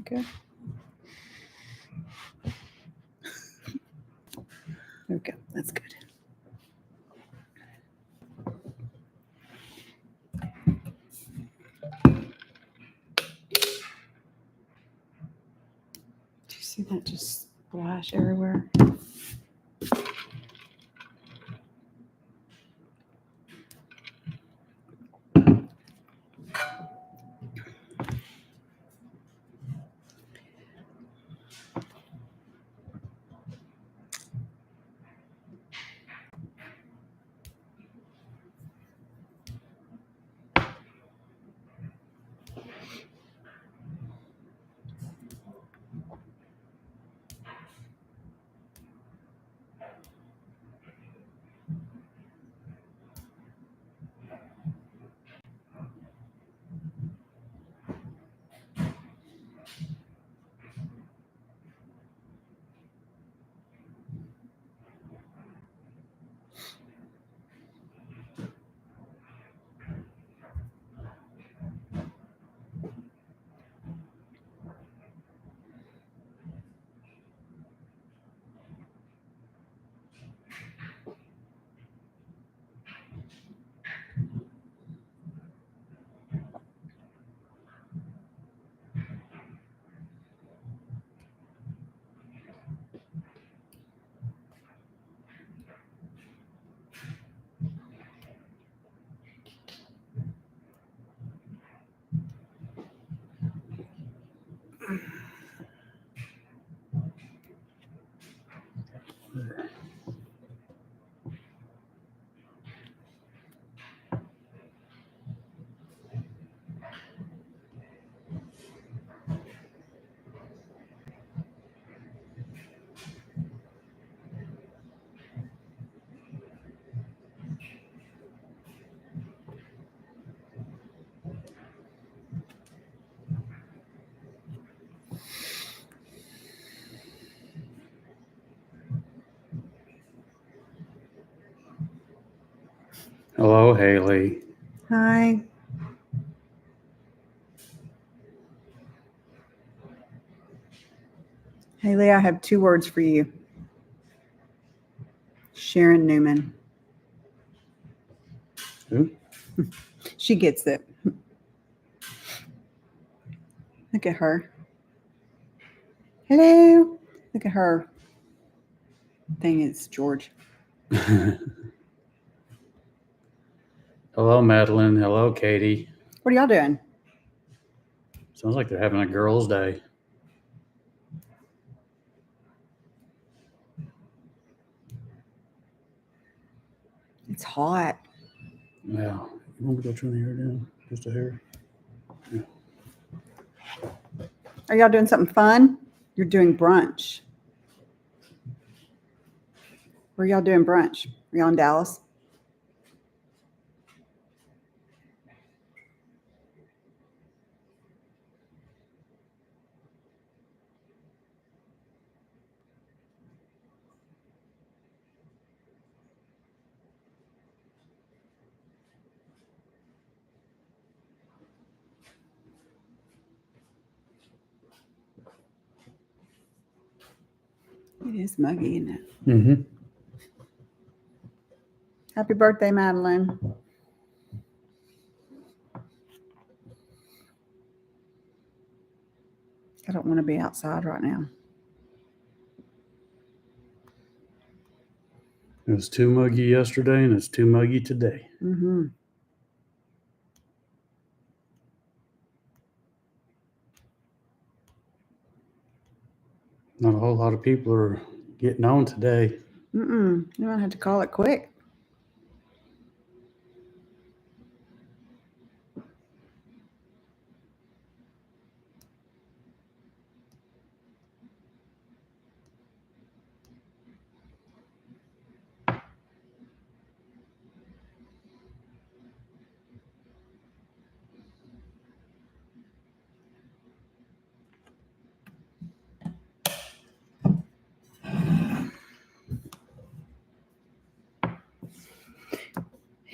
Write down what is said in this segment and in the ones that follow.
Good. Okay, that's good. Do you see that just splash everywhere? Hello, Haley. Hi. Haley, I have 2 words for you. Sharon Newman. Who? She gets it. Look at her. Hello. Look at her. Thing is George. Hello, Madeline. Hello, Katie. What are y'all doing? Sounds like they're having a girls' day. It's hot. Yeah. You want me to go turn the hair down? Just a hair? Yeah. Are y'all doing something fun? You're doing brunch. Where y'all doing brunch? Are y'all in Dallas? It is muggy, isn't it? Mm-hmm. Happy birthday, Madeline. I don't want to be outside right now. It was too muggy yesterday, and it's too muggy today. Mm-hmm. Not a whole lot of people are getting on today. You might have to call it quick.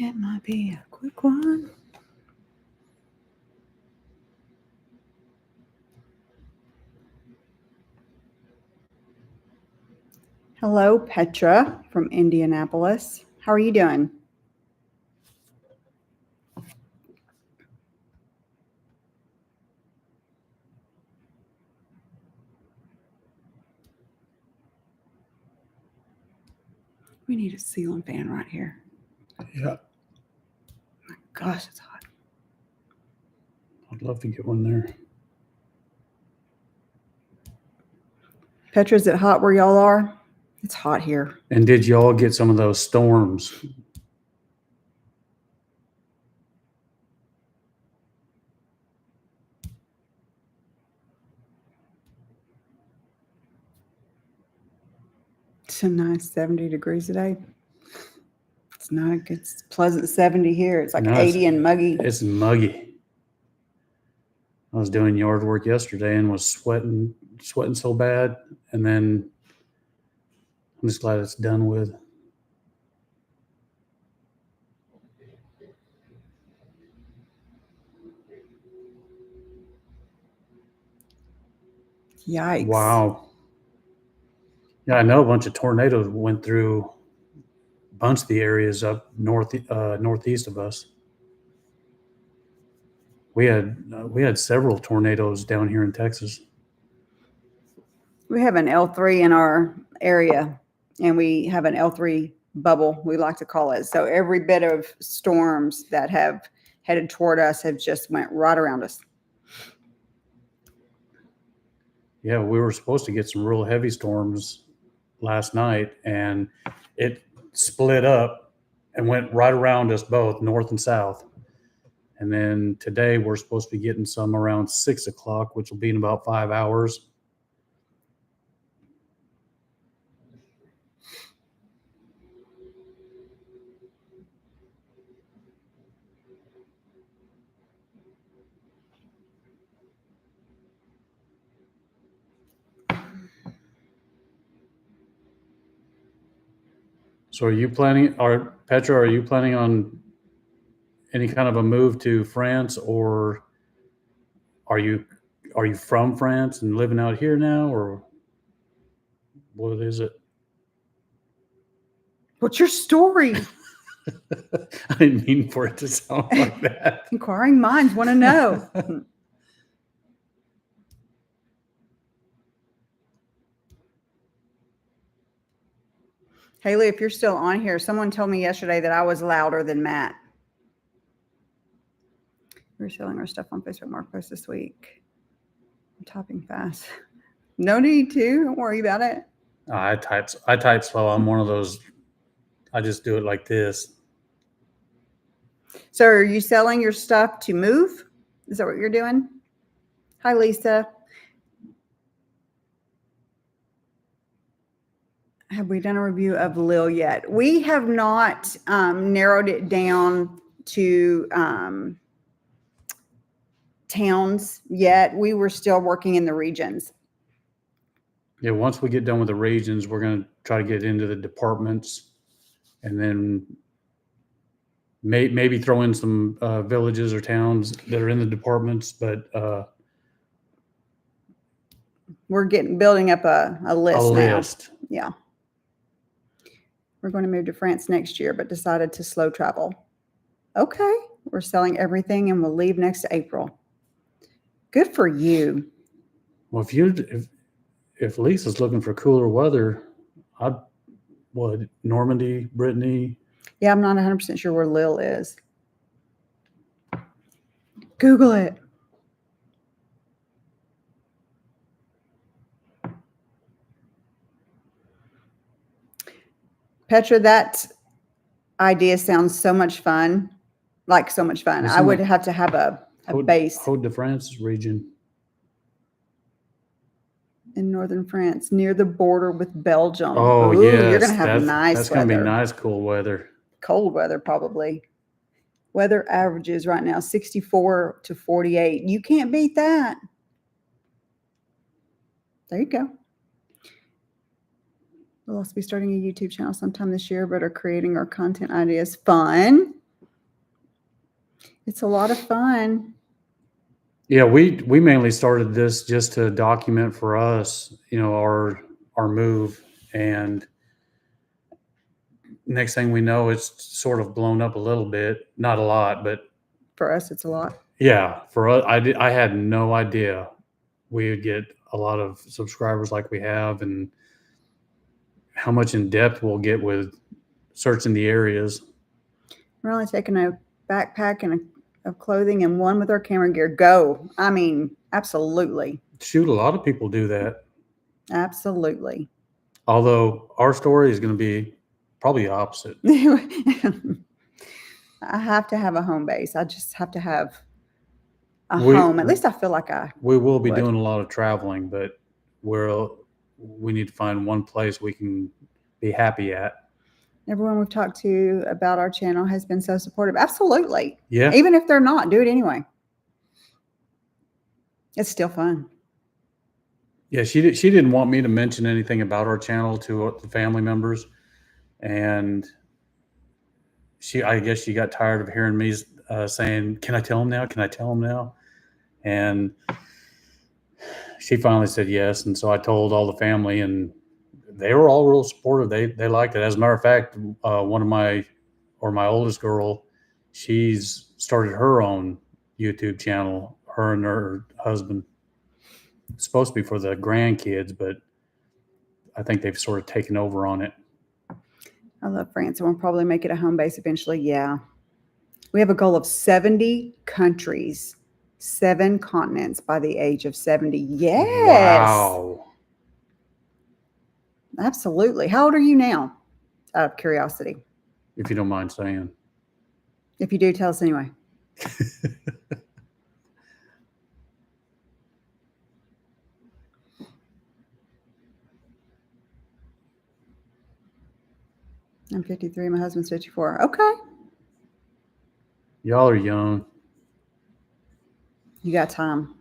It might be a quick one. Hello, Petra from Indianapolis. How are you doing? We need a ceiling fan right here. Yeah, Gosh, it's hot. I'd love to get one there. Petra, is it hot where y'all are? It's hot here. And did y'all get some of those storms? It's a nice 70 degrees today. It's not a good, it's pleasant 70 here. It's like No, 80 and muggy. It's muggy. I was doing yard work yesterday and was sweating so bad. And then I'm just glad it's done with. Yikes. Wow. Yeah, I know a bunch of tornadoes went through a bunch of the areas up northeast of us. We had several tornadoes down here in Texas. We have an L3 in our area, and we have an L3 bubble, we like to call it. So every bit of storms that have headed toward us have just went right around us. Yeah, we were supposed to get some real heavy storms last night, and it split up and went right around us both, north and south. And then today we're supposed to be getting some around 6 o'clock, which will be in about 5 hours. So Petra, are you planning on any kind of a move to France, or are you from France and living out here now, or what is it? What's your story? I didn't mean for it to sound like that. Inquiring minds want to know. Haley, if you're still on here, someone told me yesterday that I was louder than Matt. We're selling our stuff on Facebook Marketplace this week. I'm typing fast. No need to. Don't worry about it. I type slow. I'm one of those. I just do it like this. So are you selling your stuff to move? Is that what you're doing? Hi, Lisa. Have we done a review of Lil yet? We have not narrowed it down to towns yet. We were still working in the regions. Yeah, once we get done with the regions, we're going to try to get into the departments, and then maybe throw in some villages or towns that are in the departments. But we're building up a list now. Yeah. We're going to move to France next year, but decided to slow travel. Okay. We're selling everything and we'll leave next April. Good for you. Well, if Lisa's looking for cooler weather, Normandy, Brittany? Yeah, I'm not 100% sure where Lil is. Google it. Petra, that idea sounds so much fun. Like so much fun. I would have to have a base. Hauts-de-France region. In northern France, near the border with Belgium. Oh, ooh, yes. You're going to have nice That's weather. going to be nice, cool weather. Cold weather, probably. Weather averages right now, 64 to 48. You can't beat that. There you go. We'll also be starting a YouTube channel sometime this year, but are creating our content ideas. Fun. It's a lot of fun. Yeah, we mainly started this just to document for us, our move, and next thing we know, it's sort of blown up a little bit. Not a lot, but For us, it's a lot. yeah, for us, I had no idea we would get a lot of subscribers like we have, and how much in depth we'll get with searching the areas. We're only taking a backpack and of clothing and one with our camera gear. Go. I mean, absolutely. Shoot, a lot of people do that. Absolutely. Although our story is going to be probably the opposite. I have to have a home base. I just have to have a home. At least I feel like we will be doing a lot of traveling, but we need to find one place we can be happy at. Everyone we've talked to about our channel has been so supportive. Absolutely. Yeah. Even if they're not, do it anyway. It's still fun. Yeah, she didn't want me to mention anything about our channel to the family members, and I guess she got tired of hearing me saying, "Can I tell them now? Can I tell them now?" And she finally said yes, and so I told all the family, and they were all real supportive. They liked it. As a matter of fact, my oldest girl, she's started her own YouTube channel. Her and her husband. It's supposed to be for the grandkids, but I think they've sort of taken over on it. I love France, and we'll probably make it a home base eventually. Yeah. We have a goal of 70 countries, 7 continents by the age of 70. Yes. Wow. Absolutely. How old are you now? Out of curiosity. If you don't mind saying. If you do, tell us anyway. I'm 53. My husband's 54. Okay. Y'all are young. You got time.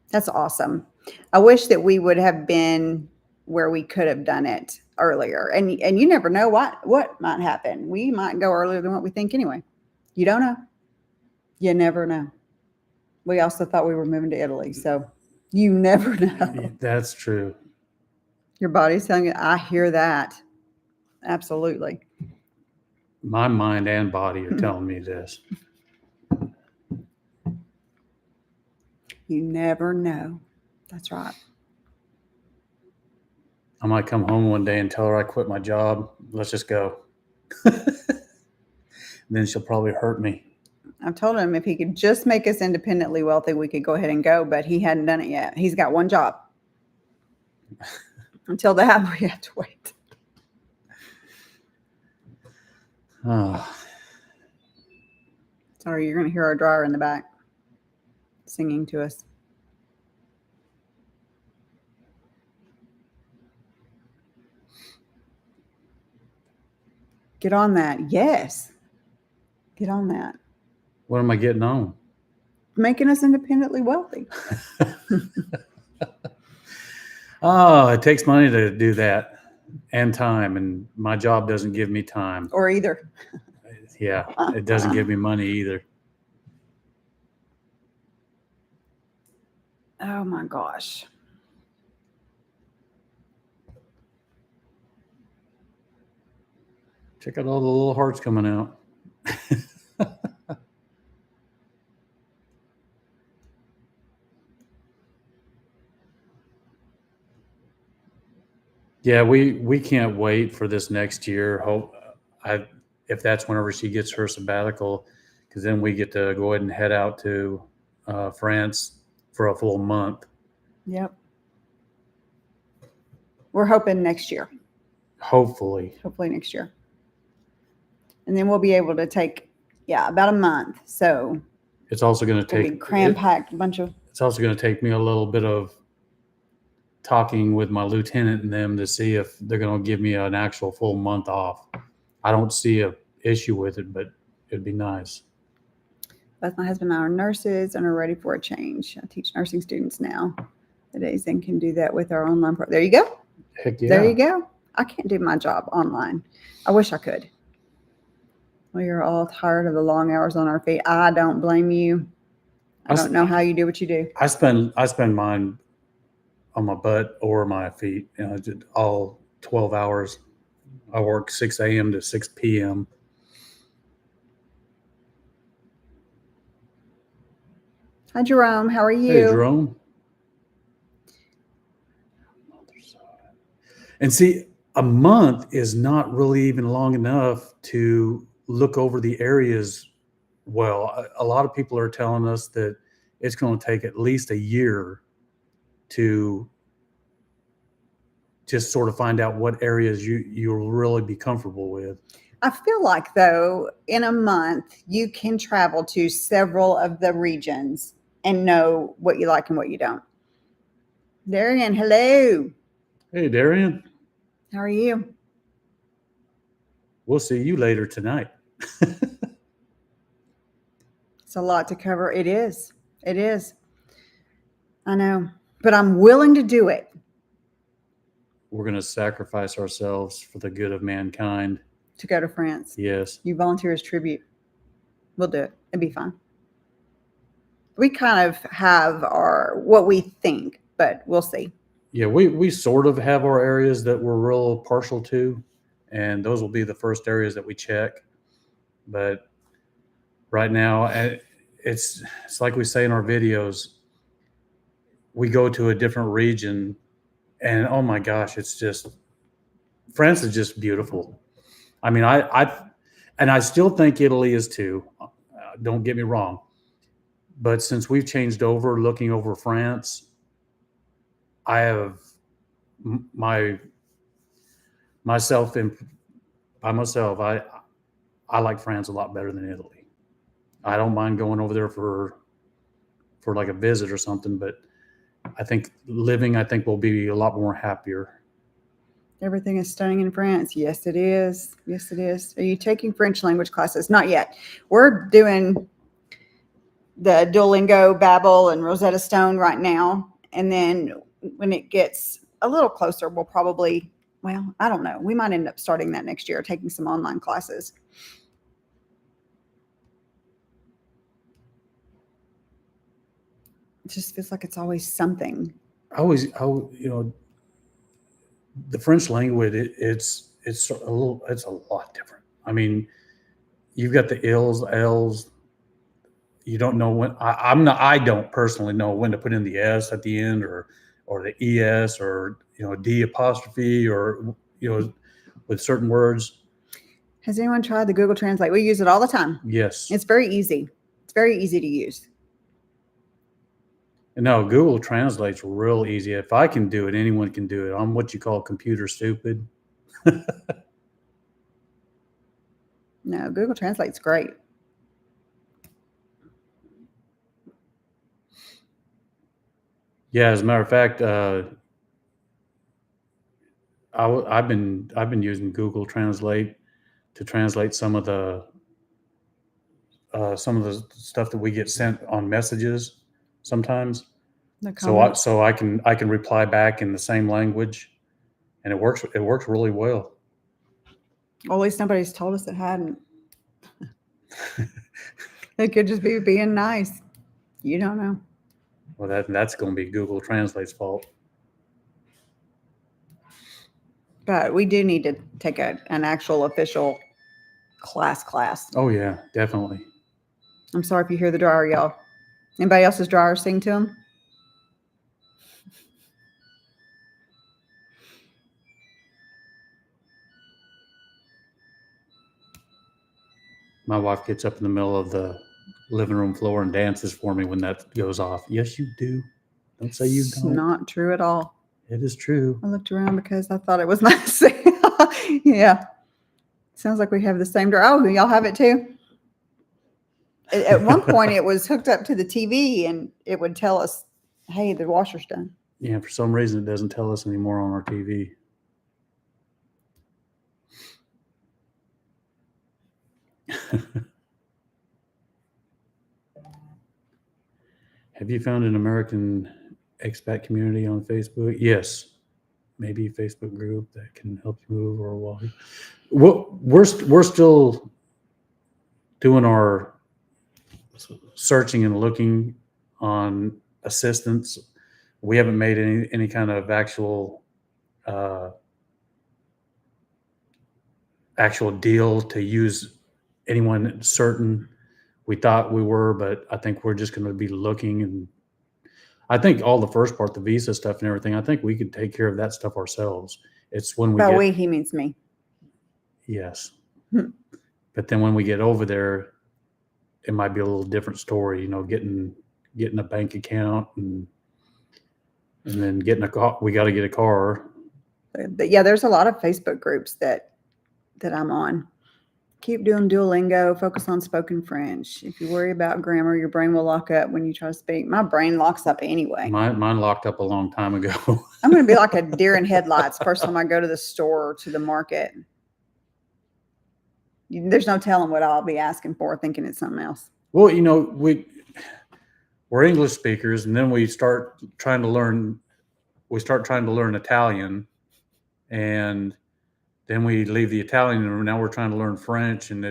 That's awesome. I wish that we would have been where we could have done it earlier. And you never know what might happen. We might go earlier than what we think anyway. You don't know. You never know. We also thought we were moving to Italy. So you never know. That's true. Your body's telling you, I hear that. Absolutely. My mind and body are telling me this. You never know. That's right. I might come home one day and tell her I quit my job. Let's just go. Then she'll probably hurt me. I've told him if he could just make us independently wealthy, we could go ahead and go, but he hadn't done it yet. He's got one job. Until that, we have to wait. Oh. Sorry, you're going to hear our dryer in the back singing to us. Get on that. Yes. Get on that. What am I getting on? Making us independently wealthy. Oh, it takes money to do that and time, and my job doesn't give me time. Or either. Yeah, it doesn't give me money either. Oh my gosh. Check out all the little hearts coming out. Yeah, we can't wait for this next year. If that's whenever she gets her sabbatical, because then we get to go ahead and head out to France for a full month. Yep. We're hoping next year. Hopefully next year. And then we'll be able to take, about a month. So it's also going to take cram-packed bunch of. It's also going to take me a little bit of talking with my lieutenant and them to see if they're going to give me an actual full month off. I don't see an issue with it, but it'd be nice. Both my husband and I are nurses and are ready for a change. I teach nursing students now nowadays and can do that with our online program. There you go. Heck yeah. There you go. I can't do my job online. I wish I could. We are all tired of the long hours on our feet. I don't blame you. I don't know how you do what you do. I spend mine on my butt or my feet, all 12 hours I work 6 a.m. to 6 p.m. Hi, Jerome. How are you? Hey, Jerome. And see, a month is not really even long enough to look over the areas well. A lot of people are telling us that it's going to take at least a year to just sort of find out what areas you'll really be comfortable with. I feel like, though, in a month, you can travel to several of the regions and know what you like and what you don't. Darian, hello. Hey, Darian. How are you? We'll see you later tonight. It's a lot to cover. It is. It is. I know. But I'm willing to do it. We're going to sacrifice ourselves for the good of mankind. To go to France. Yes. You volunteer as tribute. We'll do it. It'd be fun. We kind of have what we think, but we'll see. Yeah, we sort of have our areas that we're real partial to, and those will be the first areas that we check. But right now, it's like we say in our videos, we go to a different region, and oh my gosh, it's just, France is just beautiful. I mean, I still think Italy is too. Don't get me wrong, but since we've changed over, looking over France, I have myself by myself. I like France a lot better than Italy. I don't mind going over there for like a visit or something, but I think we'll be a lot more happier. Everything is stunning in France. Yes, it is. Yes, it is. Are you taking French language classes? Not yet. We're doing the Duolingo, Babbel, and Rosetta Stone right now. And then when it gets a little closer, we'll probably, well, I don't know. We might end up starting that next year, taking some online classes. It just feels like it's always something. The French language, it's a lot different. I mean, you've got the ills, L's. You don't know when. I don't personally know when to put in the S at the end, or the ES, or D apostrophe, or with certain words. Has anyone tried the Google Translate? We use it all the time. Yes. It's very easy. It's very easy to use. No, Google Translate's real easy. If I can do it, anyone can do it. I'm what you call computer stupid. No, Google Translate's great. Yeah, as a matter of fact, I've been using Google Translate to translate some of the stuff that we get sent on messages sometimes. So I can reply back in the same language, and it works really well. Well, at least nobody's told us it hadn't. It could just be being nice. You don't know. Well, that's going to be Google Translate's fault. But we do need to take an actual official class. Oh yeah, definitely. I'm sorry if you hear the dryer, y'all. Anybody else's dryer sing to them? My wife gets up in the middle of the living room floor and dances for me when that goes off. Yes, you do. Don't say you don't. It's not true at all. It is true. I looked around because I thought it was nice. Yeah. Sounds like we have the same dryer. Oh, y'all have it too? At one point, it was hooked up to the TV, and it would tell us, hey, the washer's done. Yeah, for some reason, it doesn't tell us anymore on our TV. Have you found an American expat community on Facebook? Yes. Maybe a Facebook group that can help you move or walk. Well, we're still doing our searching and looking on assistance. We haven't made any kind of actual actual deal to use anyone certain. We thought we were, but I think we're just going to be looking. And I think all the first part, the visa stuff and everything, I think we could take care of that stuff ourselves. It's when we By get, we, he means me. yes. Hmm. But then when we get over there, it might be a little different story, getting a bank account and then getting a car. We got to get a car. But yeah, there's a lot of Facebook groups that I'm on. Keep doing Duolingo, focus on spoken French. If you worry about grammar, your brain will lock up when you try to speak. My brain locks up anyway. Mine locked up a long time ago. I'm going to be like a deer in headlights first time I go to the store or to the market. There's no telling what I'll be asking for, thinking it's something else. Well, we're English speakers, and then we start trying to learn Italian, and then we leave the Italian, and now we're trying to learn French, and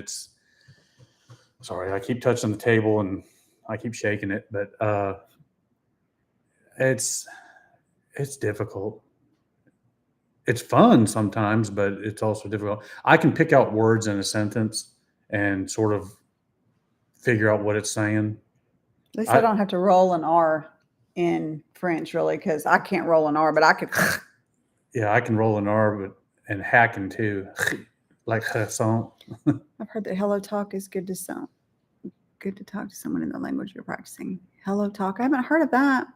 sorry, I keep touching the table and I keep shaking it, but it's difficult. It's fun sometimes, but it's also difficult. I can pick out words in a sentence and sort of figure out what it's saying. At least I don't have to roll an R in French, really, because I can't roll an R, but I could. Yeah, I can roll an R, and hacking too, like croissant. I've heard that hello talk is good to talk to someone in the language you're practicing. Hello talk. I haven't heard of that.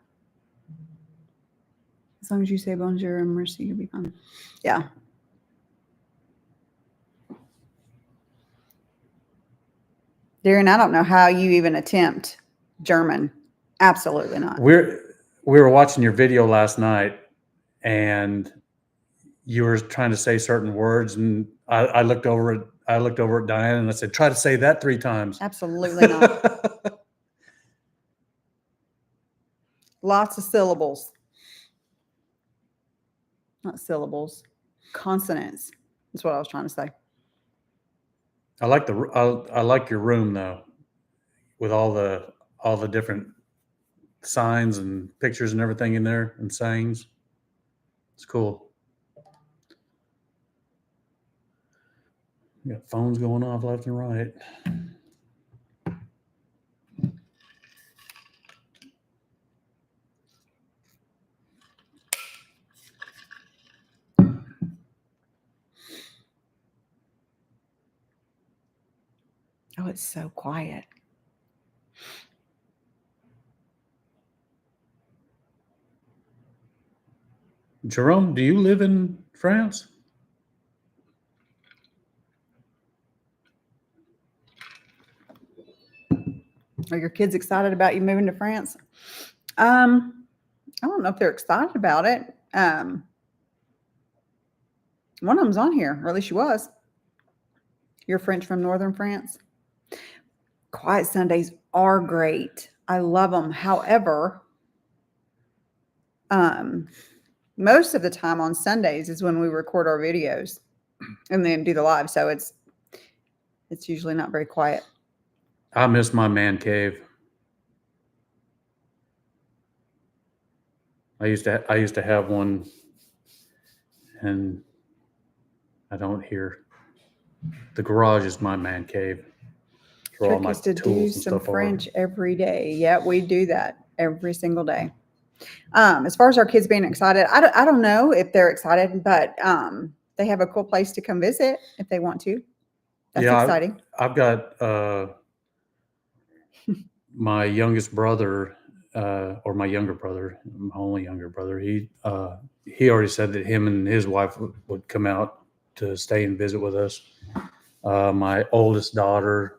As long as you say bonjour and merci, you'll be fine. Yeah. Darren, I don't know how you even attempt German. Absolutely not. We were watching your video last night, and you were trying to say certain words, and I looked over at Diane and I said, "Try to say that 3 times." Absolutely not. Lots of syllables. Not syllables. Consonants. That's what I was trying to say. I like your room though, with all the different signs and pictures and everything in there and sayings. It's cool. You got phones going off left and right. Oh, it's so quiet. Jerome, do you live in France? Are your kids excited about you moving to France? I don't know if they're excited about it. One of them's on here, or at least she was. You're French from Northern France. Quiet Sundays are great. I love them. However, most of the time on Sundays is when we record our videos and then do the live. So it's usually not very quiet. I miss my man cave. I used to have one, and I don't hear. The garage is my man cave. For all Trick my is to tools do and some stuff French every day. Yeah, we do that every single day. As far as our kids being excited, I don't know if they're excited, but they have a cool place to come visit if they want to. That's exciting. I've got my youngest brother, or my younger brother, my only younger brother. He already said that him and his wife would come out to stay and visit with us. My oldest daughter,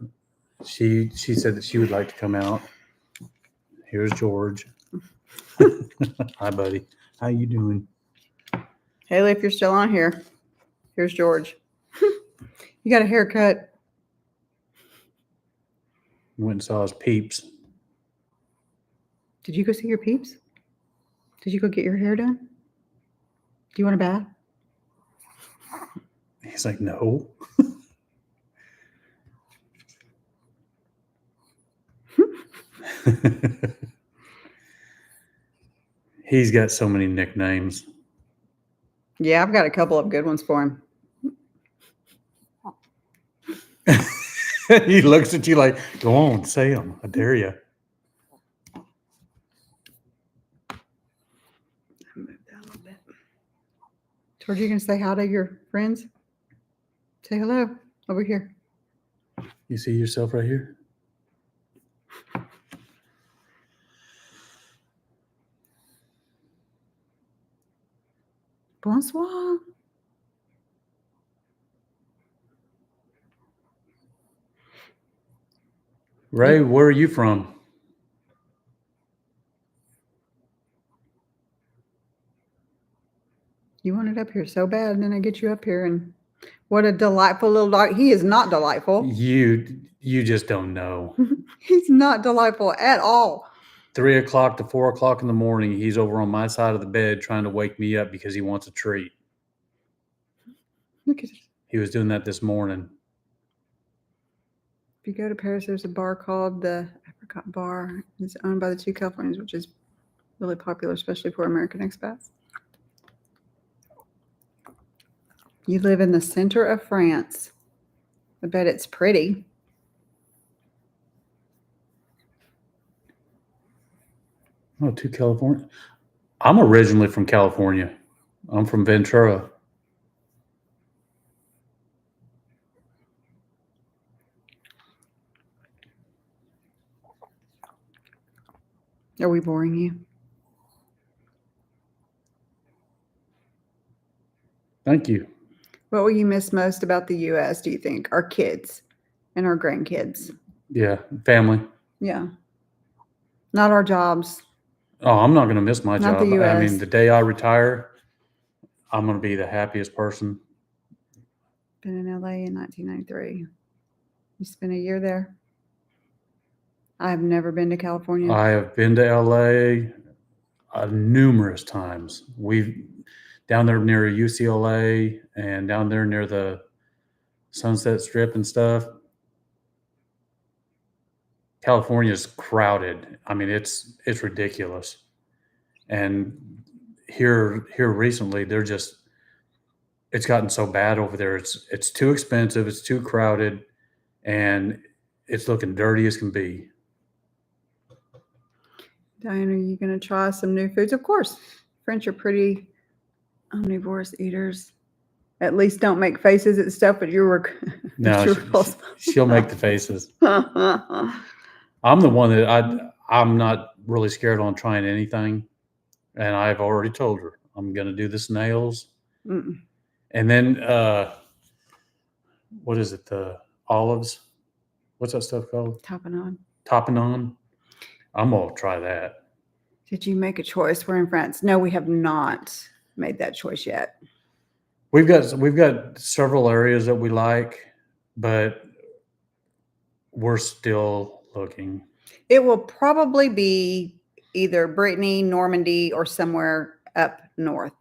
she said that she would like to come out. Here's George. Hi, buddy. How you doing? Haley, if you're still on here, here's George. You got a haircut. Went and saw his peeps. Did you go see your peeps? Did you go get your hair done? Do you want a bath? He's like, no. He's got so many nicknames. Yeah, I've got a couple of good ones for him. He looks at you like, go on, say them. I dare you. Move down a little bit. George, you gonna say hi to your friends? Say hello over here. You see yourself right here? Bonsoir. Ray, where are you from? You want it up here so bad, and then I get you up here, and what a delightful little dog. He is not delightful. You just don't know. He's not delightful at all. 3 o'clock to 4 o'clock in the morning, he's over on my side of the bed trying to wake me up because he wants a treat. Look at it. He was doing that this morning. If you go to Paris, there's a bar called the Apricot Bar. It's owned by the two Californians, which is really popular, especially for American expats. You live in the center of France. I bet it's pretty. Oh, to California. I'm originally from California. I'm from Ventura. Are we boring you? Thank you. What will you miss most about the U.S., do you think? Our kids and our grandkids. Yeah, family. Yeah. Not our jobs. Oh, I'm not going to miss my Not job. the I US. mean, the day I retire, I'm going to be the happiest person. Been in L.A. in 1993. You spent a year there? I have never been to California. I have been to LA numerous times. We've down there near UCLA and down there near the Sunset Strip and stuff. California's crowded. I mean, it's ridiculous. And here recently, it's gotten so bad over there. It's too expensive. It's too crowded, and it's looking dirty as can be. Diane, are you going to try some new foods? Of course. French are pretty omnivorous eaters. At least don't make faces at stuff, but you're No, she'll make the faces. I'm the one that I'm not really scared on trying anything. And I've already told her I'm going to do the snails. Mm-mm. And then, what is it? The olives. What's that stuff called? Tapenade. I'm going to try that. Did you make a choice? We're in France. No, we have not made that choice yet. We've got several areas that we like, but we're still looking. It will probably be either Brittany, Normandy, or somewhere up north.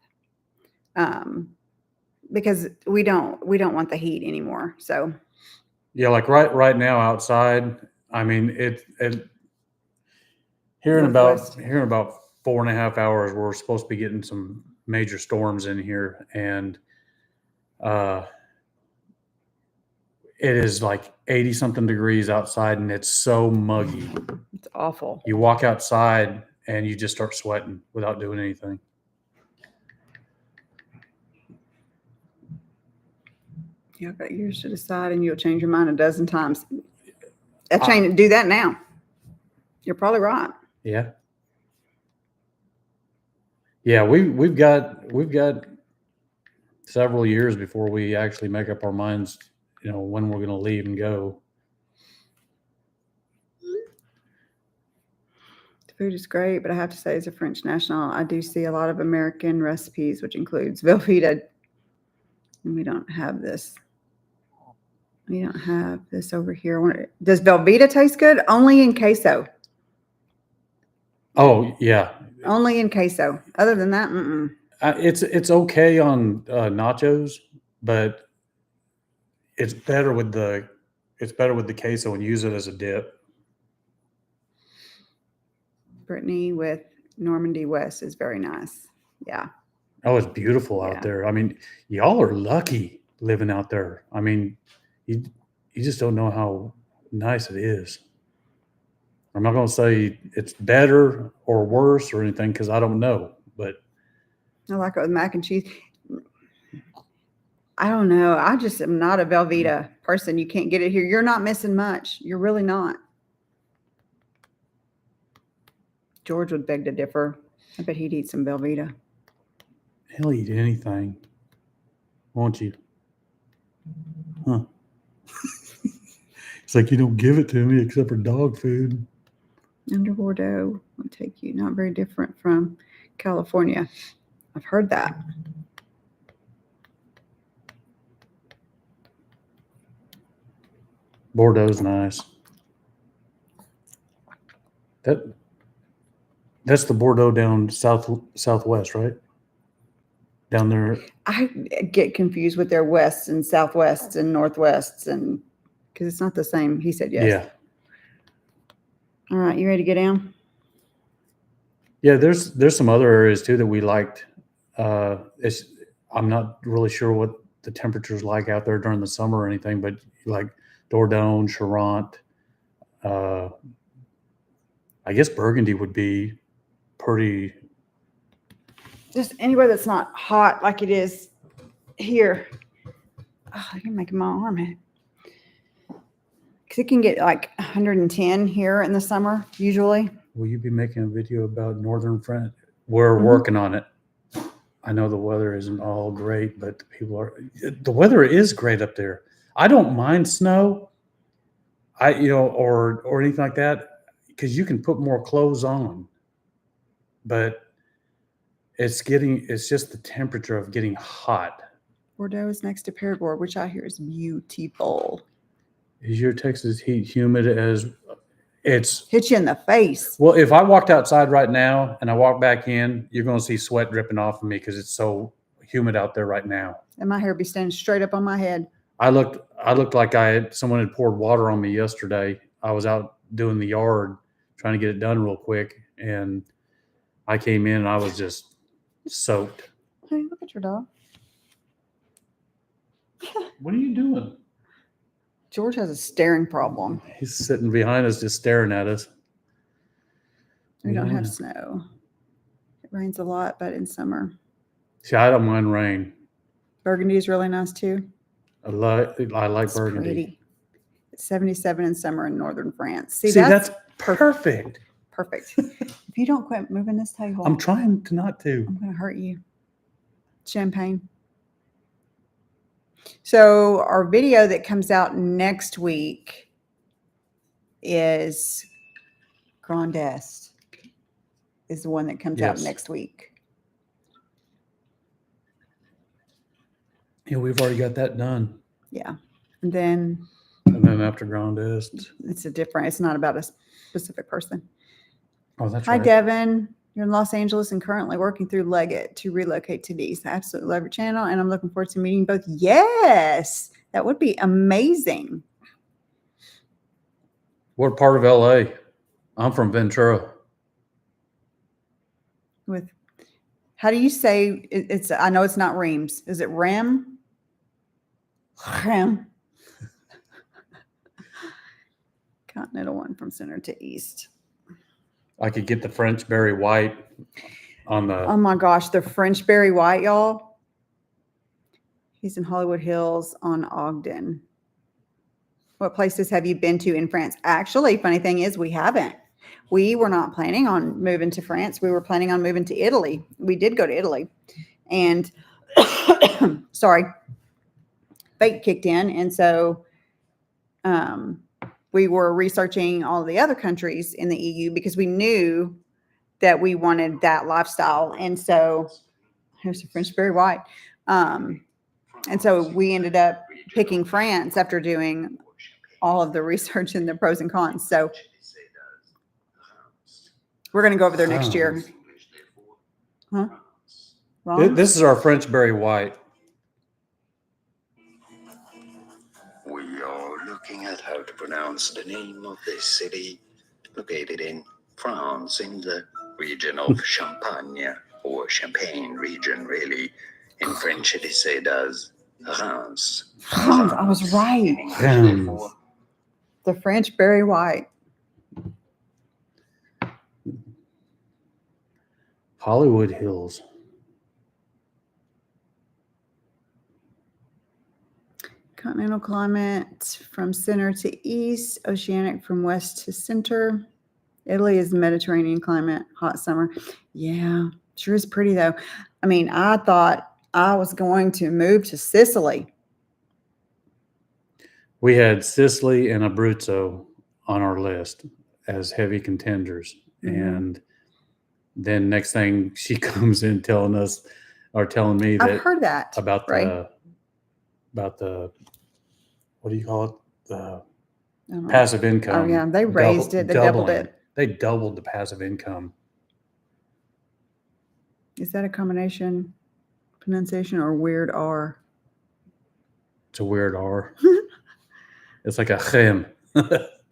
Because we don't want the heat anymore. So yeah, like right now outside, I mean here in about 4.5 hours, we're supposed to be getting some major storms in here, and it is like 80 something degrees outside, and it's so muggy. It's awful. You walk outside and you just start sweating without doing anything. Yeah, I've got yours to decide, and you'll change your mind a dozen times. Do that now. You're probably right. Yeah. Yeah, we've got several years before we actually make up our minds, when we're going to leave and go. The food is great, but I have to say, as a French national, I do see a lot of American recipes, which includes Velveeta. And we don't have this. We don't have this over here. Does Velveeta taste good? Only in queso. Oh, yeah. Only in queso. Other than that, it's okay on nachos, but it's better with the queso and use it as a dip. Brittany with Normandy West is very nice. Yeah. Oh, it's beautiful out there. I mean, y'all are lucky living out there. I mean, you you just don't know how nice it is. I'm not going to say it's better or worse or anything because I don't know, but I like it with mac and cheese. I don't know. I just am not a Velveeta person. You can't get it here. You're not missing much. You're really not. George would beg to differ. I bet he'd eat some Velveeta. he'll eat anything, won't you? Huh? It's like you don't give it to me except for dog food. Under Bordeaux will take you. Not very different from California. I've heard that. Bordeaux's nice. That's the Bordeaux down southwest, right? Down there. I get confused with their wests and southwests and northwests, and because it's not the same. He said yes. Yeah. All right, you ready to get down? Yeah, there's some other areas too that we liked. I'm not really sure what the temperature's like out there during the summer or anything, but like Dordogne, Charente, I guess Burgundy would be pretty. Just anywhere that's not hot like it is here. Oh, I can make my arm hit. Because it can get like 110 here in the summer, usually. Will you be making a video about Northern France? We're working on it. I know the weather isn't all great, but the weather is great up there. I don't mind snow, or anything like that, because you can put more clothes on. But it's just the temperature of getting hot. Bordeaux is next to Perigord, which I hear is beautiful. Is your Texas heat humid as it's hit you in the face? Well, if I walked outside right now and I walk back in, you're going to see sweat dripping off of me because it's so humid out there right now. And my hair be standing straight up on my head. I looked like someone had poured water on me yesterday. I was out doing the yard trying to get it done real quick, and I came in and I was just soaked. Hey, look at your dog. What are you doing? George has a staring problem. He's sitting behind us just staring at us. We don't have snow. It rains a lot, but in summer. See, I don't mind rain. Burgundy is really nice too. I like It's Burgundy. Pretty. It's 77 in summer in northern France. See, that's perfect. Perfect. If you don't quit moving this table, I'm trying to not to. I'm going to hurt you. Champagne. So our video that comes out next week is Grand Est. Is the one that comes out next week. Yeah, we've already got that done. Yeah. And then after Grand Est. It's not about a specific person. Oh, that's Hi, right. Devin. You're in Los Angeles and currently working through Leggett to relocate to these. I absolutely love your channel, and I'm looking forward to meeting both. Yes, that would be amazing. What part of LA? I'm from Ventura. How do you say it's? I know it's not Reams. Is it Rem? Rem. Continental one from center to east. I could get the French berry white on the. Oh my gosh, the French berry white, y'all. He's in Hollywood Hills on Ogden. What places have you been to in France? Actually, funny thing is we haven't. We were not planning on moving to France. We were planning on moving to Italy. We did go to Italy. And sorry, fate kicked in. And so we were researching all the other countries in the EU because we knew that we wanted that lifestyle. And so here's the French berry white. And so we ended up picking France after doing all of the research and the pros and cons. So we're going to go over there next year. Huh? Wrong? This is our French berry white. We are looking at how to pronounce the name of this city located in France in the region of Champagne, or Champagne region, really. In French, it is said as Reims. Reims, I was right. In English, Reims. therefore. The French Barry White. Hollywood Hills. Continental climate from center to east, oceanic from west to center. Italy is Mediterranean climate, hot summer. Yeah, sure is pretty though. I mean, I thought I was going to move to Sicily. We had Sicily and Abruzzo on our list as heavy contenders. Mhm. And then next thing she comes in telling me that I've heard that about right? the what do you call it? The I don't know. passive income. Oh yeah, they raised it. They doubled doubling. it. They doubled the passive income. Is that a combination pronunciation or weird R? It's a weird R. It's like a chem.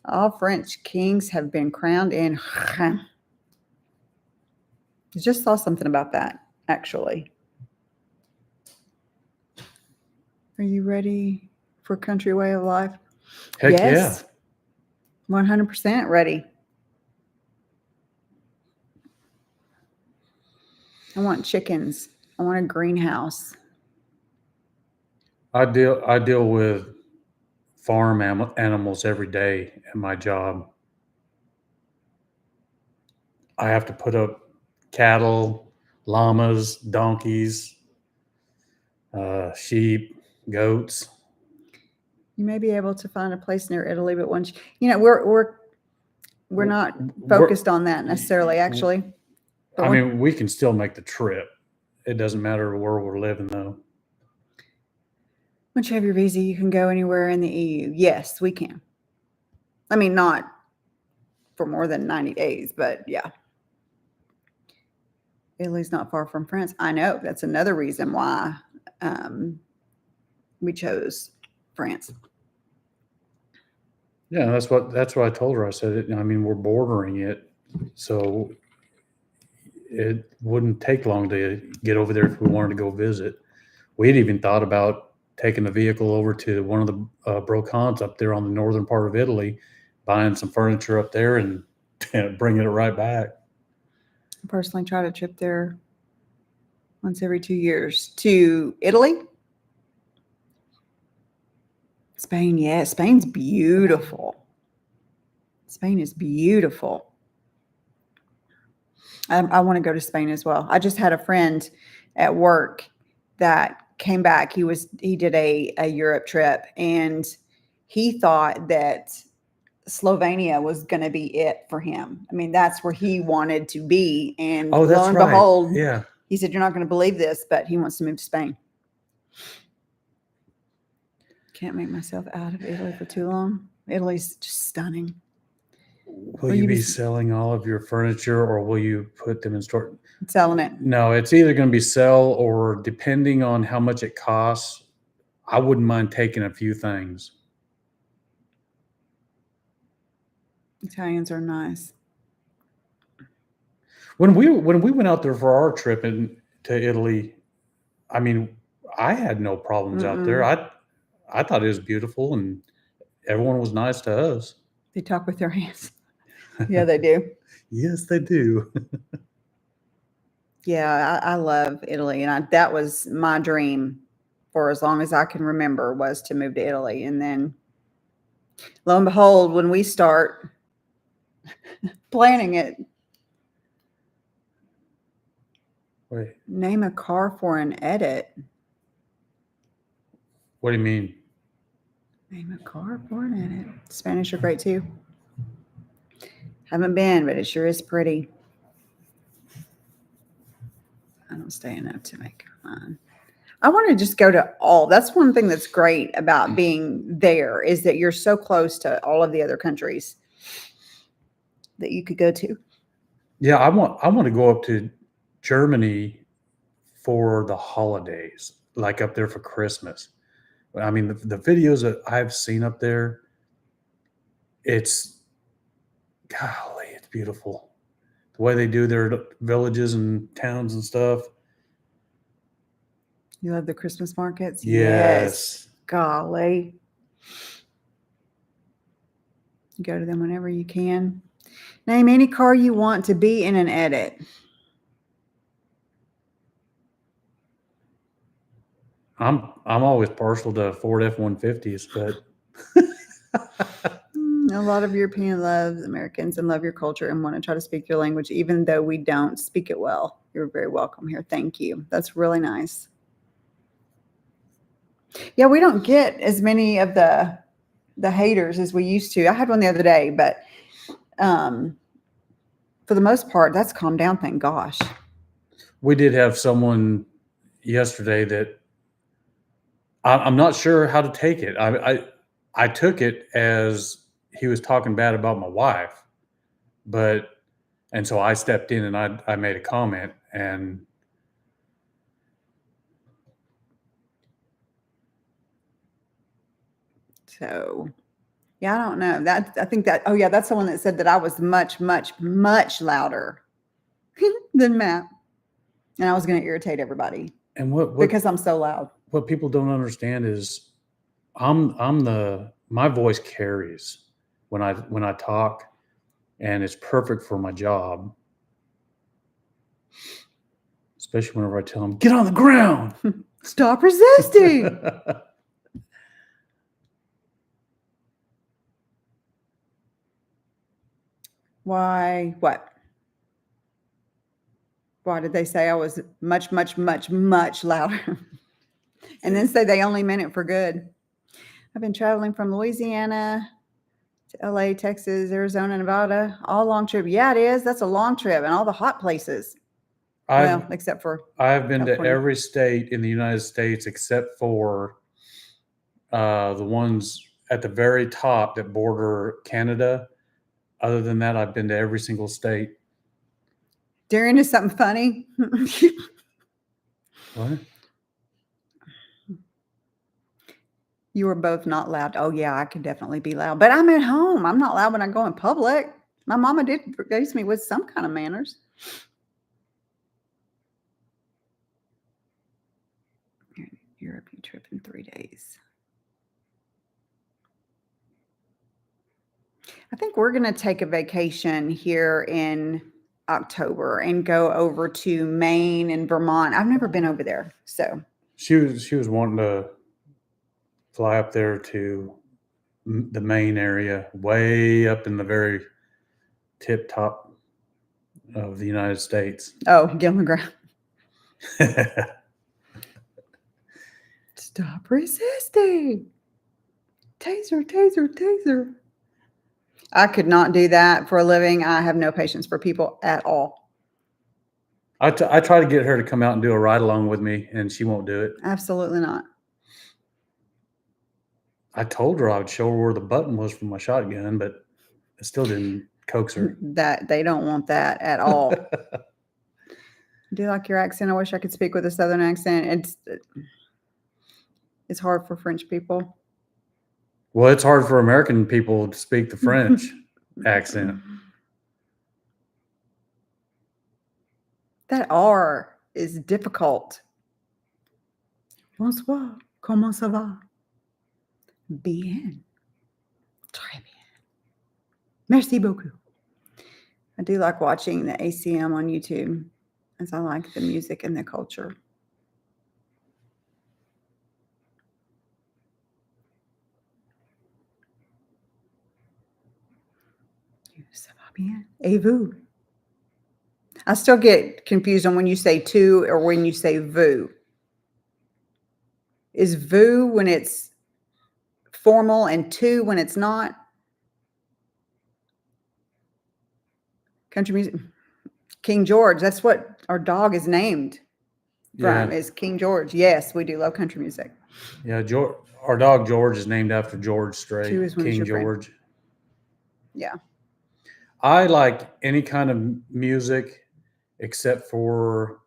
All French kings have been crowned in. I just saw something about that, actually. Are you ready for country way of life? Heck Yes. 100% ready. I want chickens. I want a greenhouse. yeah. I deal with farm animals every day at my job. I have to put up cattle, llamas, donkeys, sheep, goats. You may be able to find a place near Italy, but once we're not focused on that necessarily, actually. But I mean, we can still make the trip. It doesn't matter where we're living, though. once you have your visa, you can go anywhere in the EU. Yes, we can. I mean, not for more than 90 days, but yeah. Italy's not far from France. I know. That's another reason why we chose France. Yeah, that's what I told her. I said, I mean, we're bordering it, so it wouldn't take long to get over there if we wanted to go visit. We'd even thought about taking the vehicle over to one of the brocants up there on the northern part of Italy, buying some furniture up there and bringing it right back. I personally try to trip there once every 2 years to Italy. Spain, yeah, Spain's beautiful. Spain is beautiful. I want to go to Spain as well. I just had a friend at work that came back. He did a Europe trip, and he thought that Slovenia was going to be it for him. I mean, that's where he wanted to be. And Oh, that's lo and right. behold, Yeah. he said, "You're not going to believe this," but he wants to move to Spain. Can't make myself out of Italy for too long. Italy's just stunning. Will you be selling all of your furniture, or will you put them in store? Selling it. No, it's either going to be sell, or depending on how much it costs, I wouldn't mind taking a few things. Italians are nice. When we went out there for our trip to Italy, I mean, I had no problems out there. I thought it was beautiful, and everyone was nice to us. They talk with their hands. Yeah, they do. Yes, they do. Yeah, I love Italy, and that was my dream for as long as I can remember, was to move to Italy. And then, lo and behold, when we start planning it, Wait, name a car for an edit. what do you mean? Name a car for an edit. Spanish are great too. Haven't been, but it sure is pretty. I don't stay enough to make mine. I want to just go to all. That's one thing that's great about being there, is that you're so close to all of the other countries that you could go to. Yeah, I want to go up to Germany for the holidays, like up there for Christmas. I mean, the videos that I've seen up there, it's beautiful. The way they do their villages and towns and stuff. You love the Christmas markets? Yes. Golly. You go to them whenever you can. Name any car you want to be in an edit. I'm always partial to Ford F-150s, but A lot of European loves Americans and love your culture and want to try to speak your language, even though we don't speak it well. You're very welcome here. Thank you. That's really nice. Yeah, we don't get as many of the haters as we used to. I had one the other day, but for the most part, that's calmed down. Thank gosh. we did have someone yesterday that I'm not sure how to take it. I took it as he was talking bad about my wife, and so I stepped in and I made a comment, and so yeah, I don't know. I think that, oh yeah, that's the one that said that I was much, much, much louder than Matt. And I was going to irritate everybody and what because I'm so loud. what people don't understand is my voice carries when I talk, and it's perfect for my job. Especially whenever I tell them, get on the ground. Stop resisting. Why? What? Why did they say I was much, much, much, much louder? And then say they only meant it for good. I've been traveling from Louisiana to LA, Texas, Arizona, Nevada, all long trip. Yeah, it is. That's a long trip, and all the hot places. Well, except for I've been California. to every state in the United States except for the ones at the very top that border Canada. Other than that, I've been to every single state. Darren, is something funny? What? You were both not loud. Oh, yeah, I can definitely be loud. But I'm at home. I'm not loud when I go in public. My mama did raise me with some kind of manners. European trip in 3 days. I think we're going to take a vacation here in October and go over to Maine and Vermont. I've never been over there. So She was wanting to fly up there to the Maine area, way up in the very tip top of the United States. oh, Gilman Ground. Stop resisting. Taser, taser, taser. I could not do that for a living. I have no patience for people at all. I try to get her to come out and do a ride along with me, and she won't do it. Absolutely not. I told her I would show her where the button was for my shotgun, but it still didn't coax her. That they don't want that at all. I do like your accent. I wish I could speak with a Southern accent. It's hard for French people. Well, it's hard for American people to speak the French accent. That R is difficult. Bonsoir. Comment ça va? Bien. Très bien. Merci beaucoup. I do like watching the ACM on YouTube, as I like the music and the culture. Ça va bien. Et vous? I still get confused on when you say tu or when you say vous. Is vous when it's formal and tu when it's not? Country music. King George. That's what our dog is named from, is King George. Yes, we do love country music. Yeah, our dog George is named after George Strait, King George. Friend. Yeah. I like any kind of music except for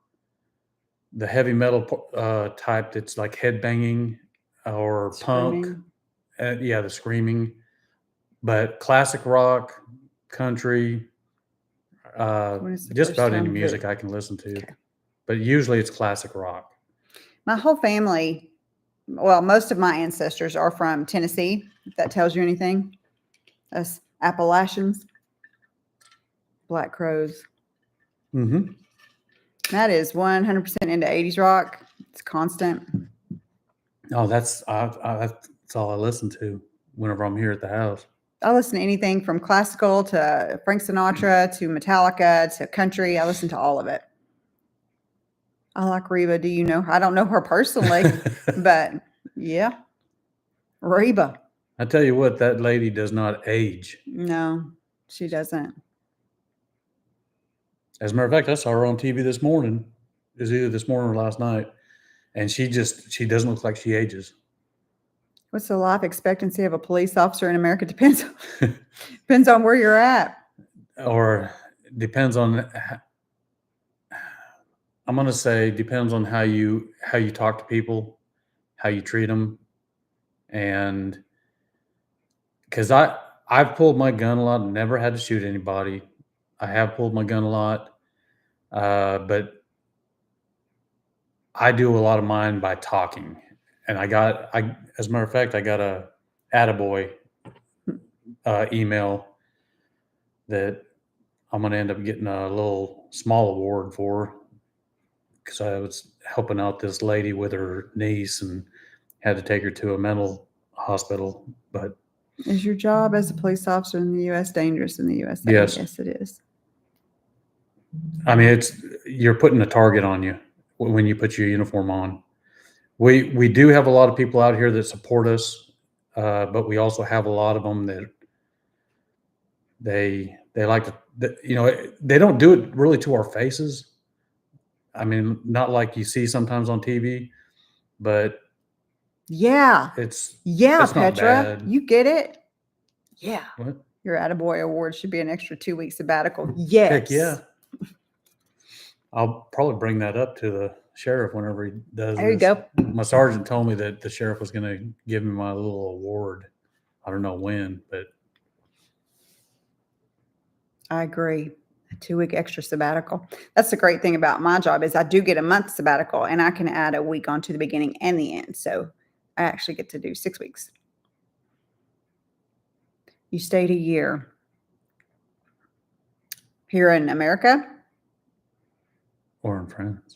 the heavy metal type that's like headbanging or Screaming. punk. Yeah, the screaming. But classic rock, country, just about any music I can listen to. Okay. But usually it's classic rock. My whole family, well, most of my ancestors are from Tennessee, if that tells you anything. Us Appalachians, Black Crows. Mm-hmm. That is 100% into 80s rock. It's constant. Oh, that's all I listen to whenever I'm here at the house. I listen to anything from classical to Frank Sinatra to Metallica to country. I listen to all of it. I like Reba. Do you know her? I don't know her personally, but yeah, Reba. I tell you what, that lady does not age. No, she doesn't. As a matter of fact, I saw her on TV this morning. It was either this morning or last night. And she doesn't look like she ages. What's the life expectancy of a police officer in America? Depends on where you're at. Or depends on, I'm going to say depends on how you talk to people, how you treat them. And because I've pulled my gun a lot and never had to shoot anybody. I have pulled my gun a lot. But I do a lot of mine by talking. And as a matter of fact, I got a attaboy email that I'm going to end up getting a little small award for, because I was helping out this lady with her niece and had to take her to a mental hospital. But is your job as a police officer in the U.S. dangerous in the USA? Yes. Yes, it is. I mean, you're putting a target on you when you put your uniform on. We do have a lot of people out here that support us, but we also have a lot of them that they like to, they don't do it really to our faces. I mean, not like you see sometimes on TV, but yeah, it's not Petra, bad. You get it? Yeah. What? Your attaboy award should be an extra 2-week sabbatical. Yes. Heck yeah. I'll probably bring that up to the sheriff whenever he does. There you go. My sergeant told me that the sheriff was going to give me my little award. I don't know when, but I agree. A 2-week extra sabbatical. That's the great thing about my job is I do get a month sabbatical and I can add a week onto the beginning and the end. So I actually get to do 6 weeks. You stayed a year here in America? Or in France.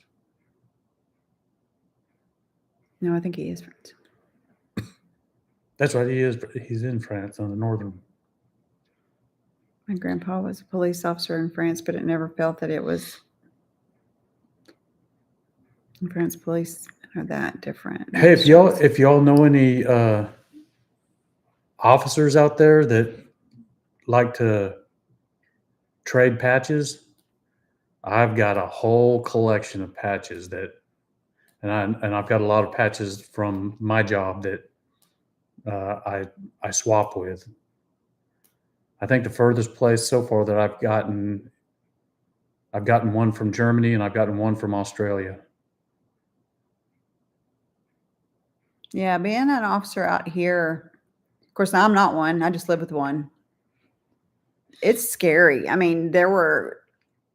No, I think he is France. That's right. He's in France on the northern. My grandpa was a police officer in France, but it never felt that it was France police are that different. Hey, if y'all know any officers out there that like to trade patches, I've got a whole collection of patches and I've got a lot of patches from my job that I swap with. I think the furthest place so far that I've gotten one from Germany and I've gotten one from Australia. Yeah, being an officer out here, of course, I'm not one. I just live with one. It's scary. I mean,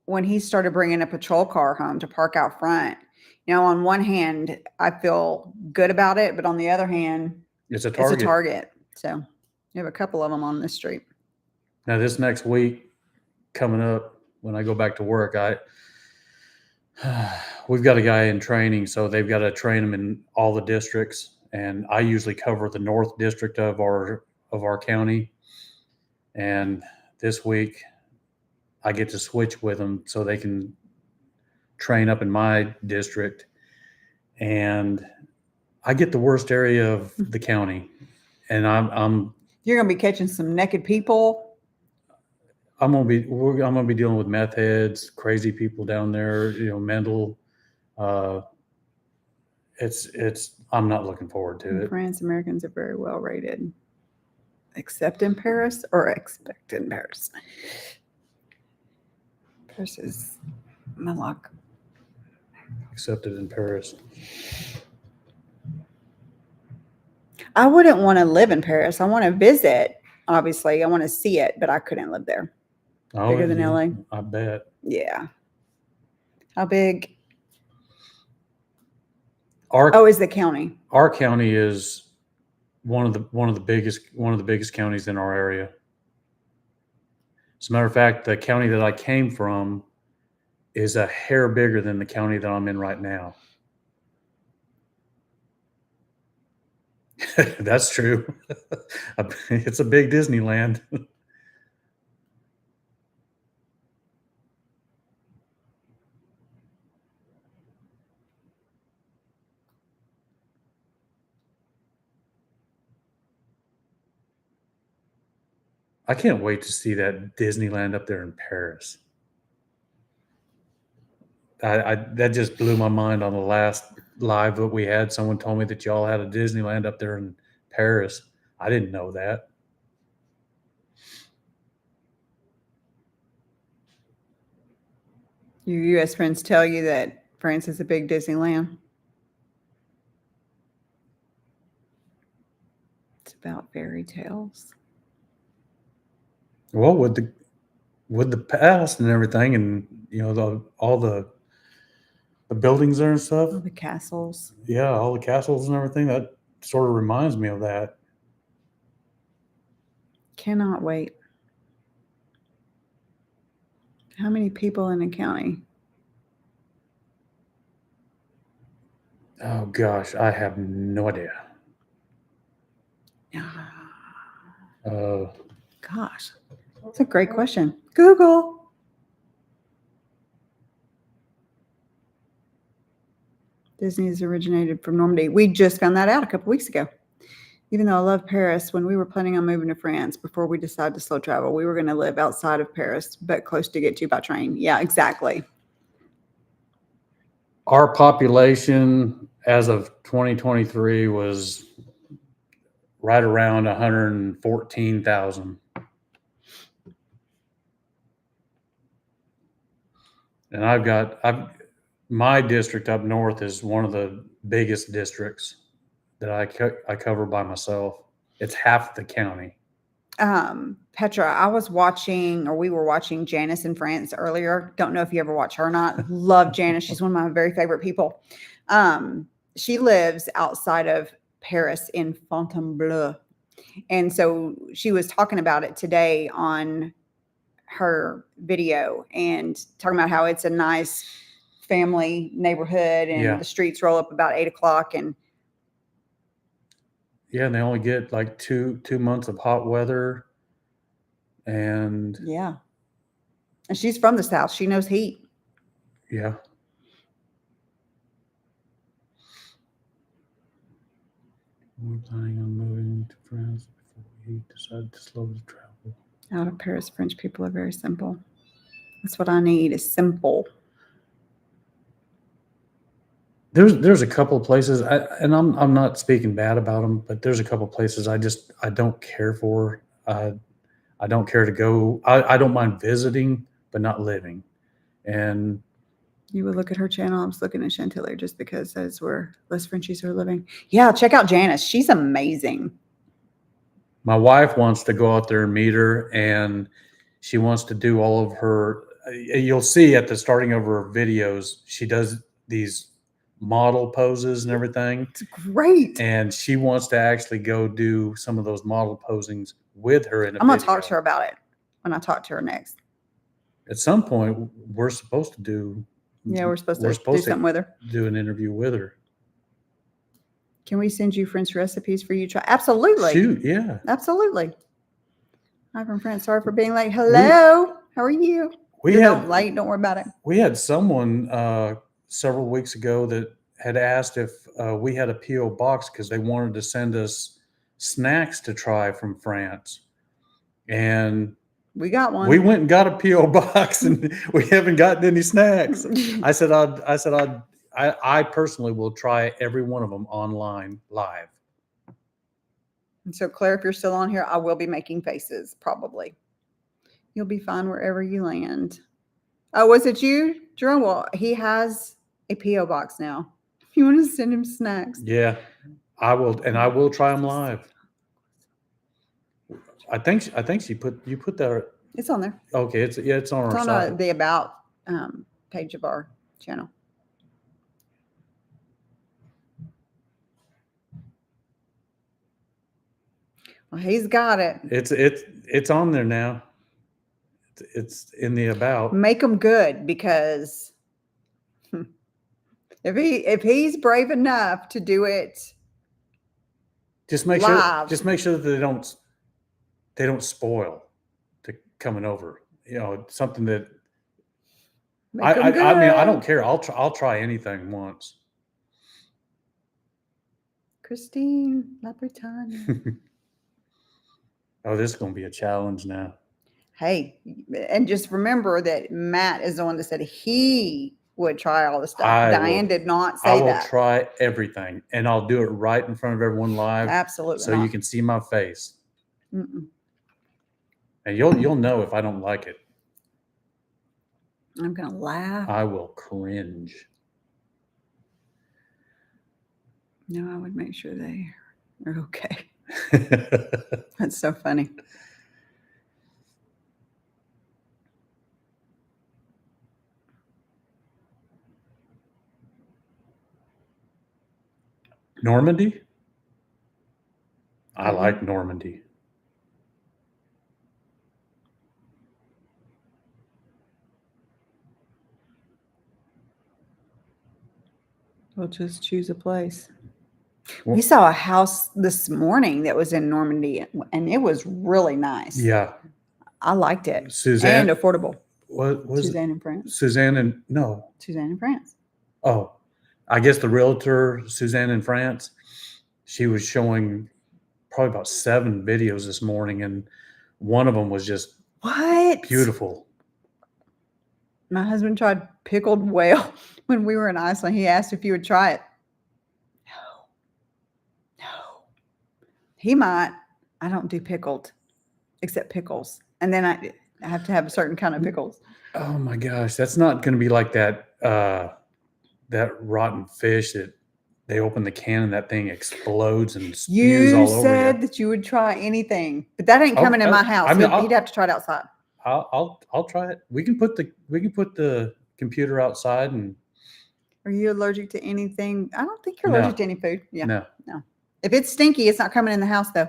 when he started bringing a patrol car home to park out front, on one hand, I feel good about it, but on the other hand, it's a target. So you have a couple of them on this street. Now, this next week coming up, when I go back to work, we've got a guy in training, so they've got to train him in all the districts, and I usually cover the North District of our county. And this week, I get to switch with them so they can train up in my district, and I get the worst area of the county, and you're gonna be catching some naked people. I'm gonna be dealing with meth heads, crazy people down there, mental. I'm not looking forward to it. France Americans are very well rated, except in Paris or expect in Paris. Paris is my luck. Accepted in Paris. I wouldn't want to live in Paris. I want to visit. Obviously, I want to see it, but I couldn't live there. Bigger than LA? I bet. Yeah. How big? Oh, is the county? Our county is one of the biggest counties in our area. As a matter of fact, the county that I came from is a hair bigger than the county that I'm in right now. That's true. It's a big Disneyland. I can't wait to see that Disneyland up there in Paris. That just blew my mind on the last live that we had. Someone told me that y'all had a Disneyland up there in Paris. I didn't know that. Your U.S. friends tell you that France is a big Disneyland? It's about fairy tales. Well, with the past and everything, and all the buildings there and stuff. All the castles. Yeah, all the castles and everything. That sort of reminds me of that. Cannot wait. How many people in the county? Oh gosh, I have no idea. Gosh, that's a great question. Google. Disney is originated from Normandy. We just found that out a couple weeks ago. Even though I love Paris, when we were planning on moving to France, before we decided to slow travel, we were going to live outside of Paris, but close to get to by train. Yeah, exactly. Our population as of 2023 was right around 114,000. And my district up north is one of the biggest districts that I cover by myself. It's half the county. Petra, we were watching Janice in France earlier. Don't know if you ever watch her or not. Love Janice. She's one of my very favorite people. She lives outside of Paris in Fontainebleau. And so she was talking about it today on her video and talking about how it's a nice family neighborhood and the streets roll up about 8:00 and yeah, and they only get like two months of hot weather. And yeah. And she's from the South. She knows heat. Yeah. We're planning on moving to France before we decide to slow the travel. Out of Paris, French people are very simple. That's what I need, is simple. There's a couple of places, and I'm not speaking bad about them, but there's a couple of places I don't care for. I don't care to go. I don't mind visiting, but not living. And you would look at her channel. I was looking at Chantilly just because that's where less Frenchies are living. Yeah, check out Janice. She's amazing. My wife wants to go out there and meet her, and she wants to do all of her. You'll see at the starting of her videos, she does these model poses and everything. It's great. And she wants to actually go do some of those model posings with her in a I'm going to video. talk to her about it when I talk to her next. At some point, we're supposed to do. Yeah, we're supposed to do something with her. Do an interview with her. Can we send you French recipes for you to try? Absolutely. Shoot, yeah. Absolutely. Hi from France. Sorry for being late. Hello. How are you? You're not late. Don't worry about it. We had someone several weeks ago that had asked if we had a P.O. box because they wanted to send us snacks to try from France. And we got one. We went and got a P.O. box and we haven't gotten any snacks. I personally will try every one of them online live. And so Claire, if you're still on here, I will be making faces probably. You'll be fine wherever you land. Oh, was it you, Jerome? Well, he has a P.O. box now. If you want to send him snacks. Yeah, I will. And I will try them live. I think you put that. It's on there. Okay, it's on our site. On the about page of our channel. Well, he's got it. It's on there now. It's in the about. Make him good, because if he's brave enough to do it Just make live. sure that they don't spoil to coming over. You know, something that Make 'em I mean, I good. don't care. I'll try anything once. Christine La Bretagne. Oh, this is going to be a challenge now. Hey, and just remember that Matt is the one that said he would try all the stuff. Diane did not say I will that. try everything, and I'll do it right in front of everyone live. Absolutely So not. you can see my face. Mm-mm. And you'll know if I don't like it. I'm going to laugh. I will cringe. No, I would make sure they are okay. That's so funny. Normandy? I like Normandy. We'll just choose a place. We saw a house this morning that was in Normandy, and it was really nice. Yeah. I liked it. Suzanne. And affordable. What was Suzanne in France. Suzanne in France. Oh, I guess the realtor, Suzanne in France, she was showing probably about 7 videos this morning, and one of them was just beautiful. My husband tried pickled whale when we were in Iceland. He asked if you would try it. No. He might. I don't do pickled, except pickles. And then I have to have a certain kind of pickles. Oh my gosh, that's not going to be like that that rotten fish that they open the can and that thing explodes and spews all over you. You said that you would try anything, but that ain't coming in my house. I mean, he'd have to try it outside. I'll try it. We can put the computer outside. And are you allergic to anything? I don't think you're allergic to any food. Yeah. No. If it's stinky, it's not coming in the house though.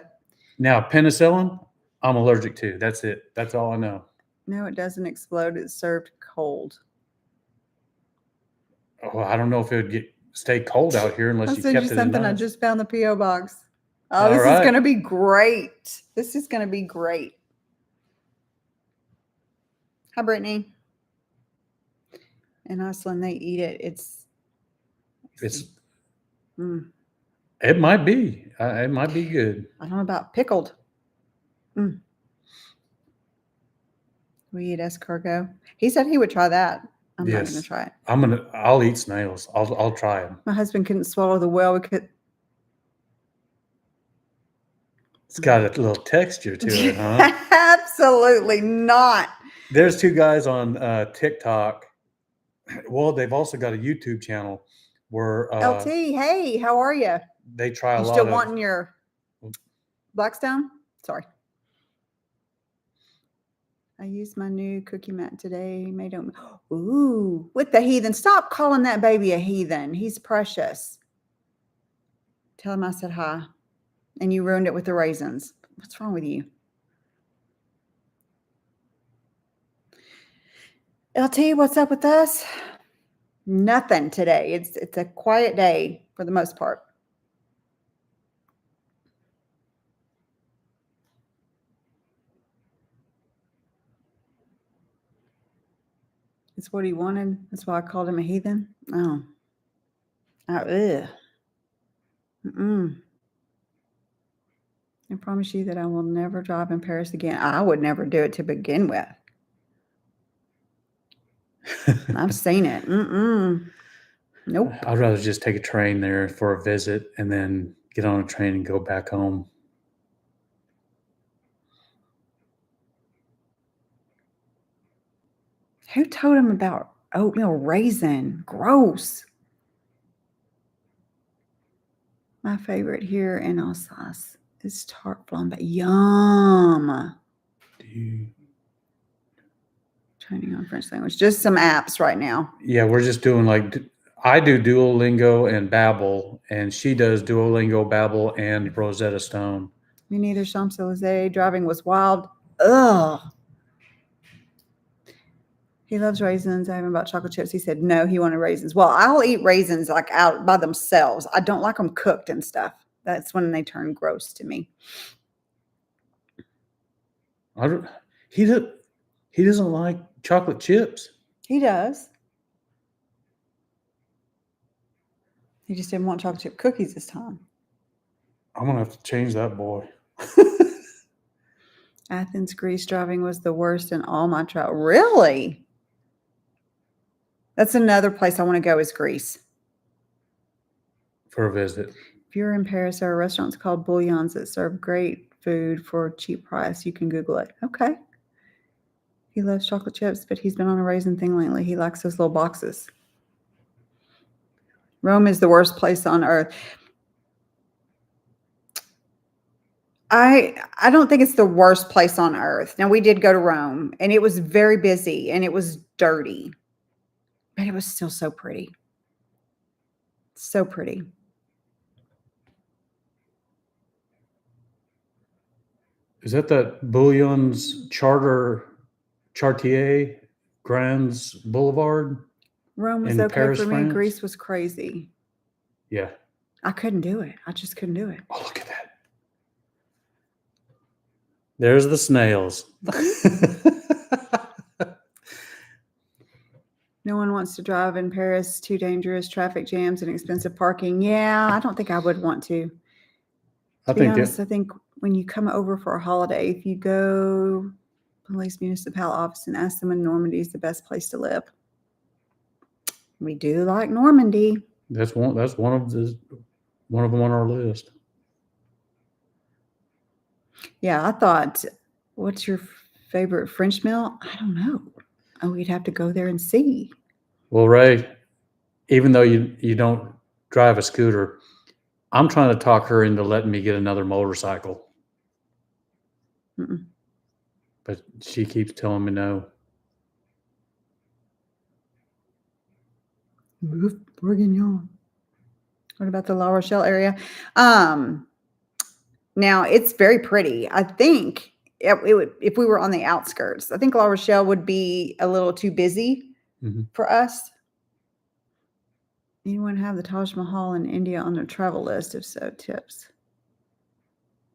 Now, penicillin, I'm allergic to. That's it. That's all I know. No, it doesn't explode. It's served cold. Oh, I don't know if it would stay cold out here unless you kept it in I'll send you something. I just found the P.O. box. Oh, this is going to be great. This is going to be great. Hi, Brittany. In Iceland, they eat it. It might be. It might be good. I don't know about pickled. We eat escargot. He said he would try that. I'm not going to try it. I'll eat snails. I'll try them. My husband couldn't swallow the whale. It's got a little texture to it, huh? Absolutely not. There's 2 guys on TikTok. Well, they've also got a YouTube channel where LT, hey, how are you? They try a lot. Still wanting your Blackstone? Sorry. I used my new cookie mat today. Ooh, with the heathen. Stop calling that baby a heathen. He's precious. Tell him I said hi. And you ruined it with the raisins. What's wrong with you? LT, what's up with us? Nothing today. It's a quiet day for the most part. It's what he wanted. That's why I called him a heathen. Oh. I promise you that I will never drive in Paris again. I would never do it to begin with. I've seen it. Nope. I'd rather just take a train there for a visit and then get on a train and go back home. Who told him about oatmeal raisin? Gross. My favorite here in Alsace is tart flambe. Yum. Training on French language. Just some apps right now. Yeah, we're just doing I do Duolingo and Babbel, and she does Duolingo, Babbel, and Rosetta Stone. Me neither. Champs-Elysees. Driving was wild. Ugh. He loves raisins. I haven't bought chocolate chips. He said no, he wanted raisins. Well, I'll eat raisins like out by themselves. I don't like them cooked and stuff. That's when they turn gross to me. He doesn't like chocolate chips. He does. He just didn't want chocolate chip cookies this time. I'm gonna have to change that boy. Athens, Greece driving was the worst in all my travel. Really? That's another place I want to go is Greece. For a visit. If you're in Paris, there are restaurants called Bouillons that serve great food for a cheap price. You can Google it. Okay. He loves chocolate chips, but he's been on a raisin thing lately. He likes those little boxes. Rome is the worst place on earth. I don't think it's the worst place on earth. Now, we did go to Rome, and it was very busy, and it was dirty. But it was still so pretty. So pretty. Is that Bouillon's Chartier Grands Boulevard? Rome was In okay Paris, for me. France? Greece was crazy. Yeah. I couldn't do it. I just couldn't do it. Oh, look at that. There's the snails. No one wants to drive in Paris. Too dangerous. Traffic jams and expensive parking. Yeah, I don't think I would want to. To be honest, I think when you come over for a holiday, if you go police municipal office and ask them when Normandy is the best place to live. We do like Normandy. That's one of them on our list. Yeah, I thought, what's your favorite French meal? I don't know. Oh, we'd have to go there and see. Well, Ray, even though you don't drive a scooter, I'm trying to talk her into letting me get another motorcycle. Mm-mm. But she keeps telling me no. Bourguignon. What about the La Rochelle area? Now it's very pretty. I think it would, if we were on the outskirts. I think La Rochelle would be a little too busy for us. Anyone have the Taj Mahal in India on their travel list? If so, tips.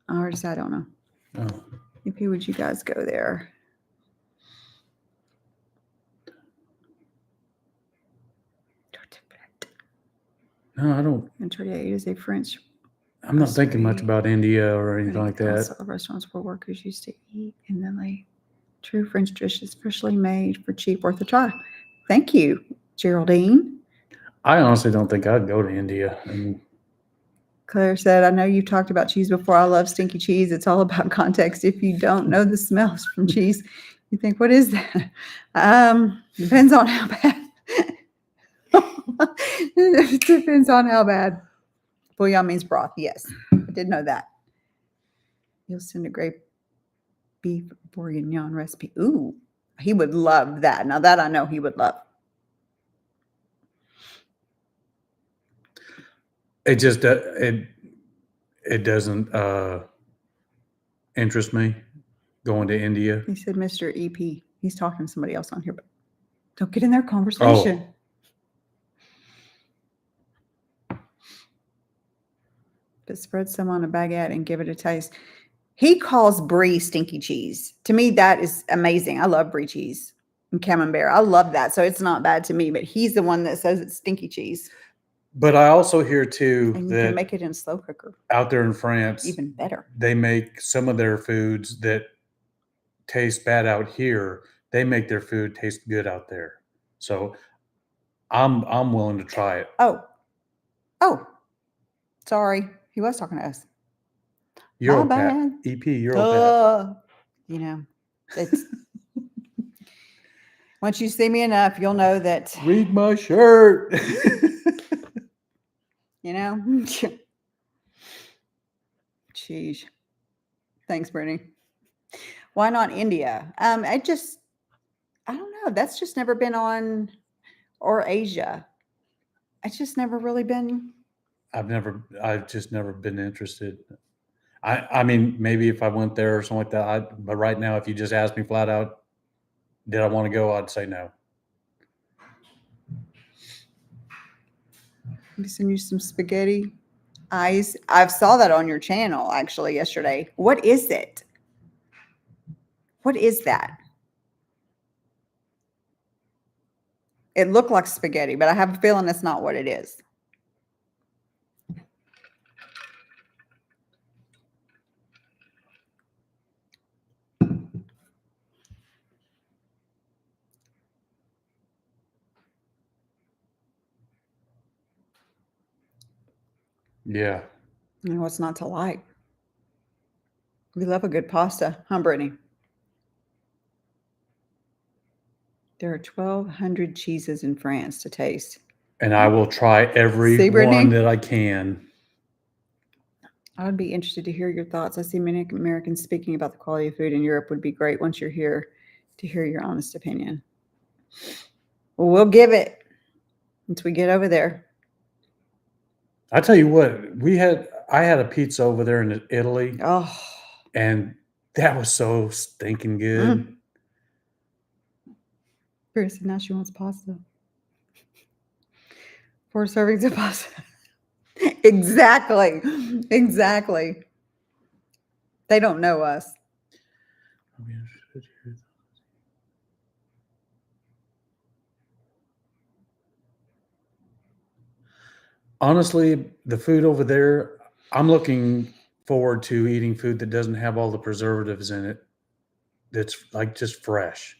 I already said I don't know. Oh. If would you guys go there? No, I don't. Intermediaries is a French. I'm not thinking much about India or anything like that. Also, restaurants where workers used to eat, and then they true French dishes freshly made for cheap, worth a try. Thank you, Geraldine. I honestly don't think I'd go to India. Claire said, I know you've talked about cheese before. I love stinky cheese. It's all about context. If you don't know the smells from cheese, you think, what is that? Depends on how bad. It depends on how bad. Bouillon means broth. Yes, I did know that. You'll send a great beef bourguignon recipe. Ooh, he would love that. Now that I know he would love. It just it doesn't interest me going to India. He said, Mr. EP. He's talking to somebody else on here, but don't get in their conversation. But spread some on a baguette and give it a taste. He calls brie stinky cheese. To me, that is amazing. I love brie cheese and camembert. I love that. So it's not bad to me, but he's the one that says it's stinky cheese. But I also hear too and you that can make it in a slow cooker. Out there in France, even better. They make some of their foods that taste bad out here. They make their food taste good out there. So I'm willing to try it. Oh, sorry. He was talking to us. You're bad. EP, you're bad. You know, it's once you see me enough, you'll know that. Read my shirt. You know? Sheesh. Thanks, Brittany. Why not India? I don't know. That's just never been on, or Asia. It's just never really been. I've just never been interested. I mean, maybe if I went there or something like that. But right now, if you just asked me flat out, did I want to go? I'd say no. Let me send you some spaghetti eyes. I saw that on your channel actually yesterday. What is it? What is that? It looked like spaghetti, but I have a feeling it's not what it is. Yeah. You know what's not to like? We love a good pasta, huh, Brittany? There are 1,200 cheeses in France to taste. And I will try every See, Brittany? one that I can. I would be interested to hear your thoughts. I see many Americans speaking about the quality of food in Europe. Would be great once you're here to hear your honest opinion. Well, we'll give it once we get over there. I tell you what, I had a pizza over there in Italy, Oh, and that was so stinking good. Chris, now she wants pasta. 4 servings of pasta. Exactly. Exactly. They don't know us. Honestly, the food over there, I'm looking forward to eating food that doesn't have all the preservatives in it. That's like just fresh.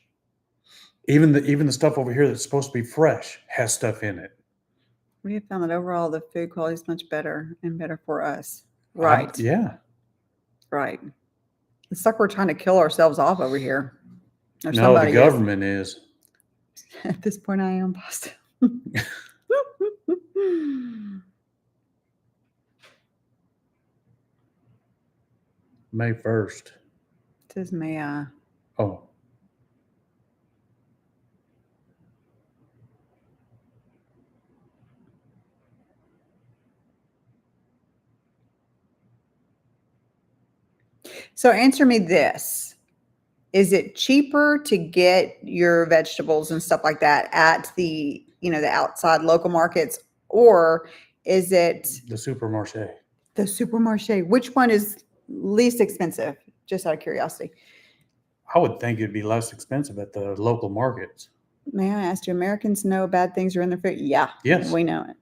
Even the stuff over here that's supposed to be fresh has stuff in it. We have found that overall the food quality is much better and better for us. Right. Yeah. Right. It's like we're trying to kill ourselves off over here. Or No, somebody the government is. At this point, I am pasta. May 1st. It says May I. Oh. So answer me this. Is it cheaper to get your vegetables and stuff like that at the, the outside local markets, or is it The supermarché? the supermarché? Which one is least expensive? Just out of curiosity. I would think it'd be less expensive at the local markets. May I ask, do Americans know bad things are in their food? Yeah. Yes. We know it.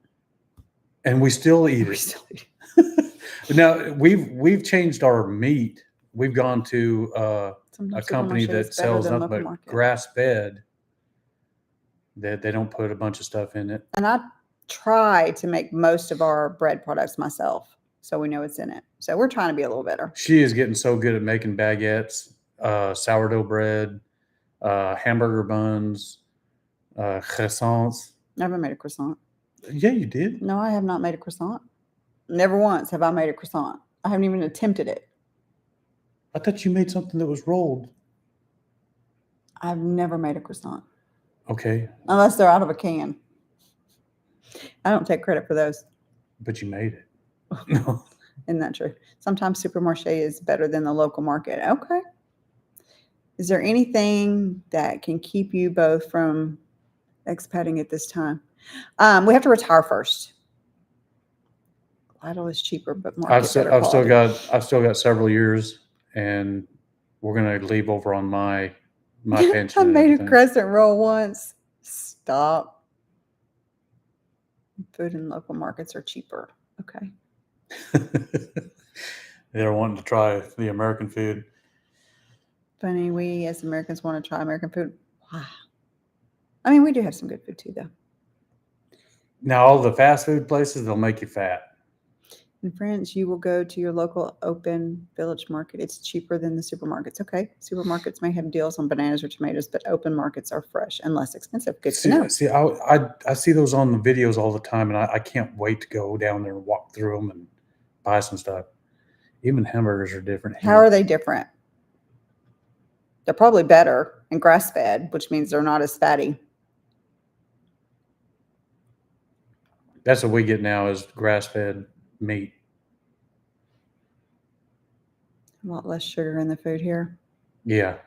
And we still eat We it. still eat it. Now we've changed our meat. We've gone to a Sometimes company supermarché is that better sells than nothing local but market. grass fed. That they don't put a bunch of stuff in it. And I try to make most of our bread products myself, so we know what's in it. So we're trying to be a little better. She is getting so good at making baguettes, sourdough bread, hamburger buns, croissants. Never made a croissant. Yeah, you did. No, I have not made a croissant. Never once have I made a croissant. I haven't even attempted it. I thought you made something that was rolled. I've never made a croissant. Okay. Unless they're out of a can. I don't take credit for those. But you made it. No. Isn't that true? Sometimes supermarché is better than the local market. Okay. Is there anything that can keep you both from expatting at this time? We have to retire first. Lidl is cheaper, but I've still got several years, and we're gonna leave over on my pension. I and made a everything. crescent roll once. Stop. Food in local markets are cheaper. Okay. They're wanting to try the American food. Funny, we as Americans want to try American food. Wow. I mean, we do have some good food too, though. Now, all the fast food places, they'll make you fat. In France, you will go to your local open village market. It's cheaper than the supermarkets. Okay. Supermarkets may have deals on bananas or tomatoes, but open markets are fresh and less expensive. Good to know. See, I see those on the videos all the time, and I can't wait to go down there and walk through them and buy some stuff. Even hamburgers are different. How are they different? They're probably better and grass-fed, which means they're not as fatty. That's what we get now is grass-fed meat. A lot less sugar in the food here. Yeah.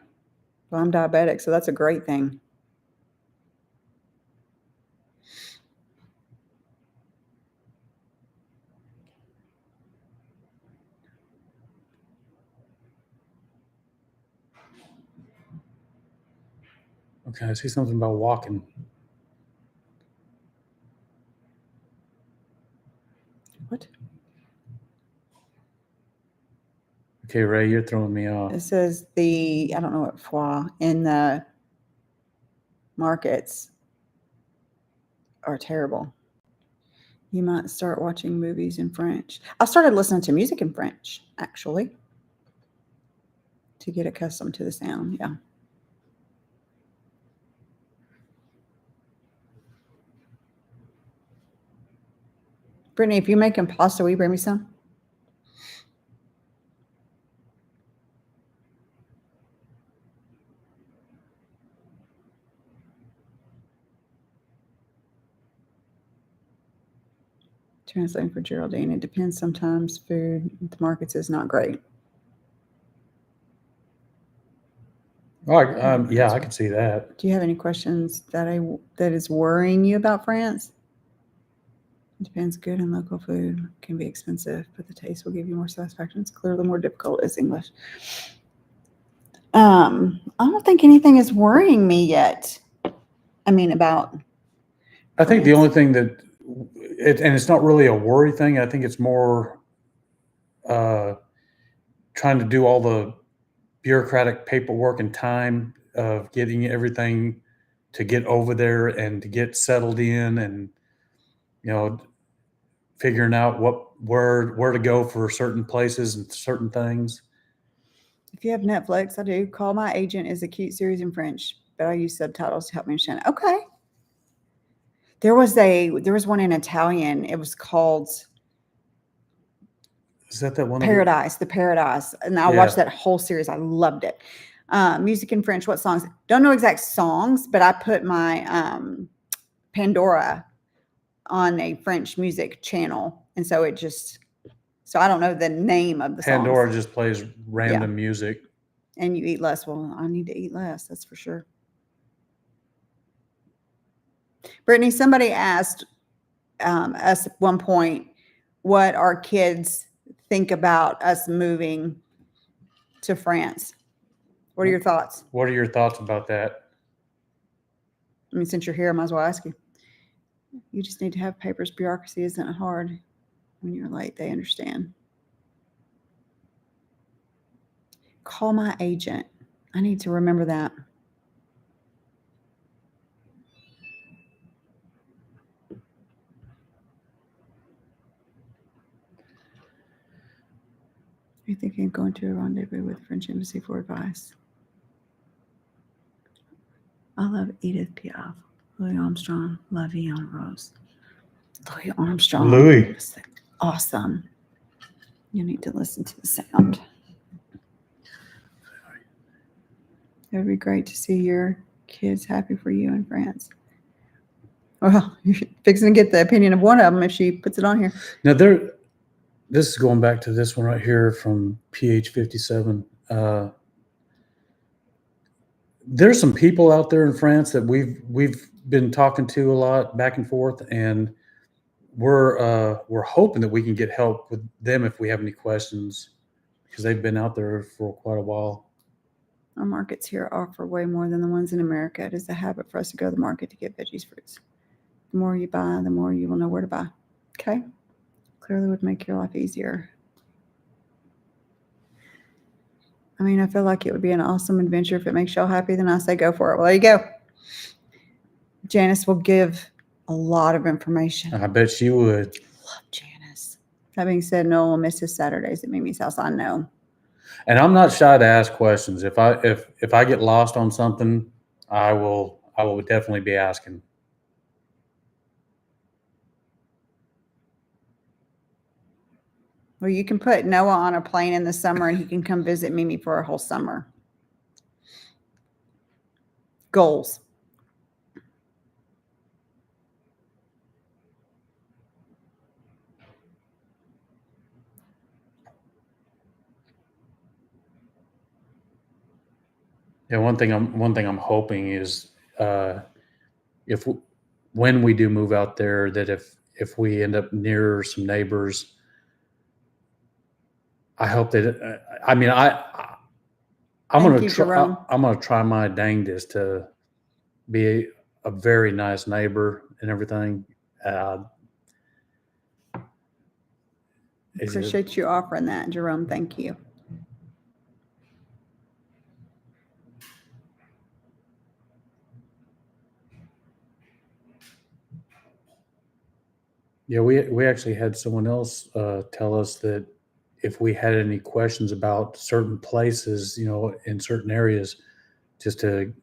Well, I'm diabetic, so that's a great thing. Okay, I see something about walking. What? Okay, Ray, you're throwing me off. It says I don't know what foie in the markets are terrible. You might start watching movies in French. I started listening to music in French, actually, to get accustomed to the sound. Yeah. Brittany, if you're making pasta, will you bring me some? Translating for Geraldine. It depends. Sometimes food at the markets is not great. Oh, yeah, I can see that. Do you have any questions that is worrying you about France? It depends. Good and local food can be expensive, but the taste will give you more satisfaction. It's clearly more difficult is English. I don't think anything is worrying me yet. I mean, about. I think the only thing that, and it's not really a worry thing. I think it's more trying to do all the bureaucratic paperwork and time of getting everything to get over there and to get settled in, and figuring out where to go for certain places and certain things. If you have Netflix, I do. Call My Agent is a cute series in French, but I use subtitles to help me understand. Okay. There was one in Italian. It was called Is that one? Paradise, The Paradise. And I watched that whole series. I loved it. Music in French. What songs? Don't know exact songs, but I put my Pandora on a French music channel. And so so I don't know the name of the Pandora songs. just plays random music. And you eat less. Well, I need to eat less. That's for sure. Brittany, somebody asked us at one point what our kids think about us moving to France. What are your thoughts? What are your thoughts about that? I mean, since you're here, I might as well ask you. You just need to have papers. Bureaucracy isn't hard. When you're late, they understand. Call My Agent. I need to remember that. Are you thinking of going to a rendezvous with the French Embassy for advice? I love Edith Piaf, Louis Armstrong, La Vie en Rose. Louis Armstrong. Louis. Awesome. You need to listen to the sound. It would be great to see your kids happy for you in France. Well, you're fixing to get the opinion of one of them if she puts it on here. Now, this is going back to this one right here from PH57. There's some people out there in France that we've been talking to a lot back and forth, and we're hoping that we can get help with them if we have any questions, because they've been out there for quite a while. Our markets here offer way more than the ones in America. It is a habit for us to go to the market to get veggies, fruits. The more you buy, the more you will know where to buy. Okay? Clearly would make your life easier. I mean, I feel like it would be an awesome adventure. If it makes y'all happy, then I say go for it. Well, there you go. Janice will give a lot of information. I bet she would. Love Janice. That being said, Noel will miss his Saturdays at Mimi's house. I know. And I'm not shy to ask questions. If I get lost on something, I will definitely be asking. Well, you can put Noah on a plane in the summer and he can come visit Mimi for a whole summer. Goals. Yeah, one thing I'm hoping is when we do move out there, that if we end up near some neighbors, I hope that I'm Thank gonna you, Jerome. I'm gonna try my dangest to be a very nice neighbor and everything. Appreciate you offering that, Jerome. Thank you. Yeah, we actually had someone else tell us that if we had any questions about certain places, in certain areas, just to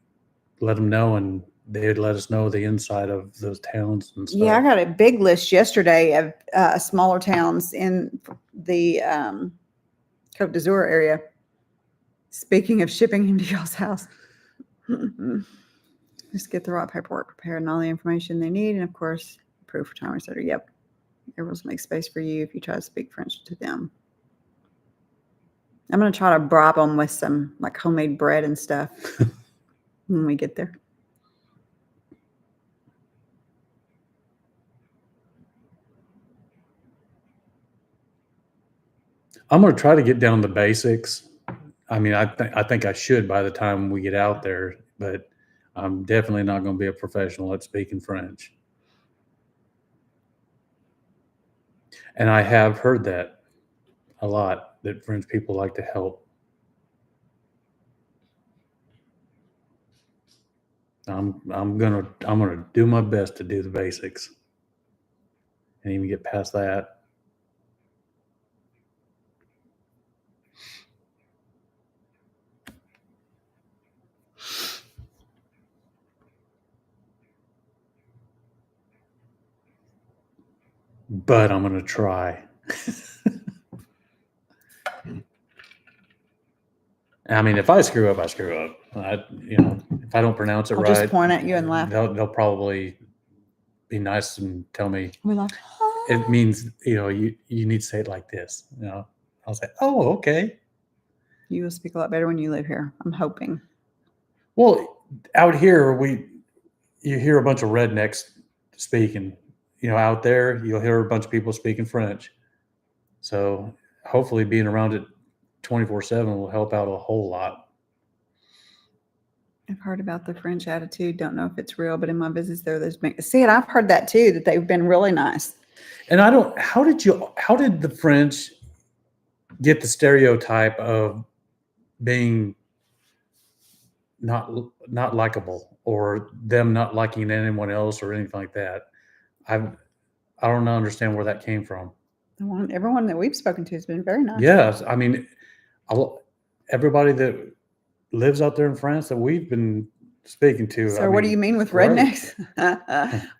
let them know, and they'd let us know the inside of those towns and stuff. Yeah, I got a big list yesterday of smaller towns in the Côte d'Azur area. Speaking of shipping into y'all's house, just get the right paperwork prepared and all the information they need, and of course, proof of time, etc. Yep, everyone's make space for you if you try to speak French to them. I'm gonna try to bribe them with some like homemade bread and stuff when we get there. I'm going to try to get down the basics. I think I should by the time we get out there, but I'm definitely not going to be a professional at speaking French. And I have heard that a lot, that French people like to help. I'm gonna do my best to do the basics and even get past that. But I'm gonna try. If I screw up, I screw up. If I don't pronounce it I'll right, just point at you and laugh. They'll probably be nice and tell me We laugh. it means you need to say it like this. I'll say, oh, okay. You will speak a lot better when you live here. I'm hoping. Well, out here you hear a bunch of rednecks speaking. Out there you'll hear a bunch of people speaking French. So hopefully being around it 24/7 will help out a whole lot. I've heard about the French attitude. Don't know if it's real, but in my visits there, I've heard that too, that they've been really nice. And how did the French get the stereotype of being not likable, or them not liking anyone else or anything like that? I don't understand where that came from. Everyone that we've spoken to has been very nice. Yes. Everybody that lives out there in France that we've been speaking to. So what do you mean with rednecks?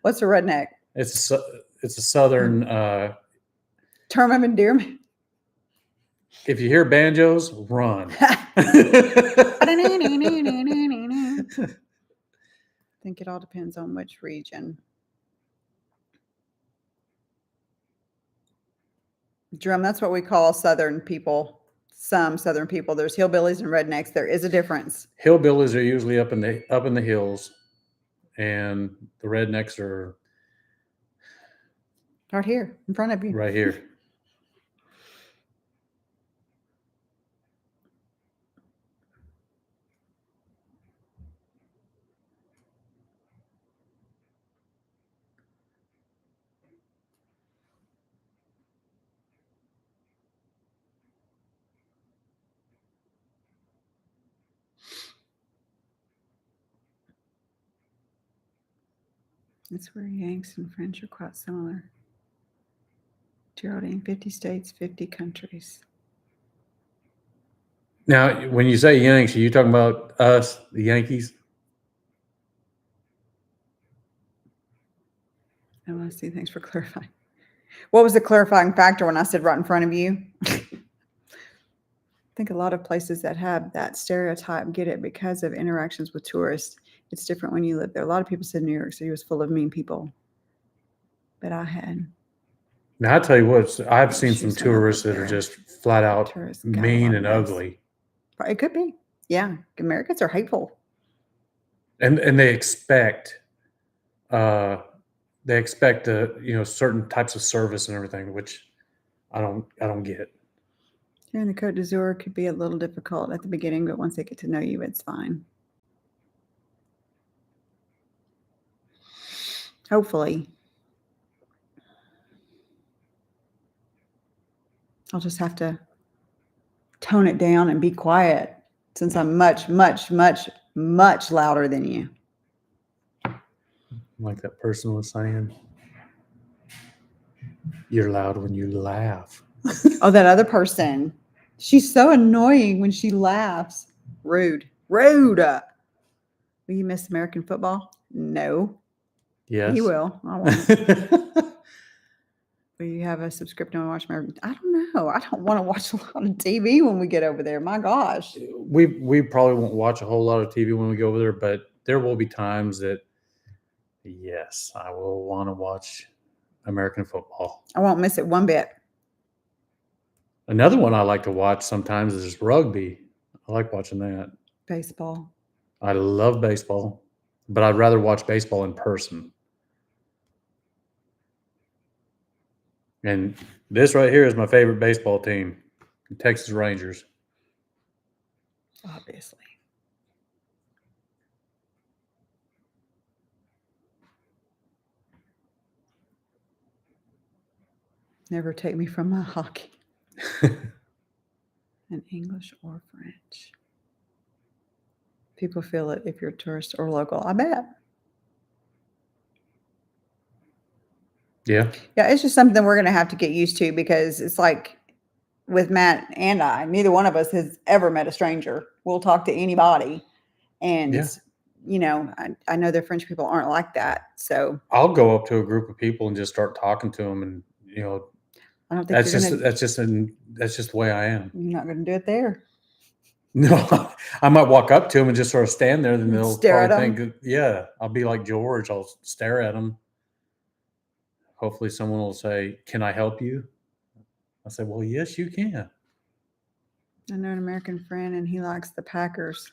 What's a redneck? It's a southern term of endearment. If you hear banjos, run. I think it all depends on which region. Drum, that's what we call Southern people. Some Southern people. There's hillbillies and rednecks. There is a difference. Hillbillies are usually up in the hills, and the rednecks are right here in front of you. Right here. That's where Yanks and French are quite similar. Geraldine, 50 states, 50 countries. Now, when you say Yanks, are you talking about us, the Yankees? Oh, I see. Thanks for clarifying. What was the clarifying factor when I said right in front of you? I think a lot of places that have that stereotype get it because of interactions with tourists. It's different when you live there. A lot of people said New York City was full of mean people, but I had. Now, I tell you what, I've seen some tourists that are just flat out mean and ugly. It could be. Yeah, Americans are hateful. And they expect certain types of service and everything, which I don't get. Yeah, and the Côte d'Azur could be a little difficult at the beginning, but once they get to know you, it's fine. Hopefully. I'll just have to tone it down and be quiet since I'm much, much, much, much louder than you. Like that person was saying, you're loud when you laugh. Oh, that other person. She's so annoying when she laughs. Rude. Rude. Will you miss American football? No. Yes. You will. I won't. Will you have a subscription and watch American? I don't know. I don't want to watch a lot of TV when we get over there. My gosh. We probably won't watch a whole lot of TV when we go over there, but there will be times that, yes, I will want to watch American football. I won't miss it one bit. Another one I like to watch sometimes is rugby. I like watching that. Baseball. I love baseball, but I'd rather watch baseball in person. And this right here is my favorite baseball team, the Texas Rangers. Obviously. Never take me from my hockey. In English or French. People feel it if you're a tourist or local. I bet. Yeah. Yeah, it's just something we're going to have to get used to because it's like with Matt and I, neither one of us has ever met a stranger. We'll talk to anybody. And, I know the French people aren't like that. So I'll go up to a group of people and just start talking to them. And, I don't think that's just the way I am. You're not going to do it there. No, I might walk up to them and just sort of stand there. Then they'll stare at probably think, yeah, I'll be like George. I'll stare at them. Hopefully someone will say, "Can I help you?" I say, "Well, yes, you can." I know an American friend and he likes the Packers.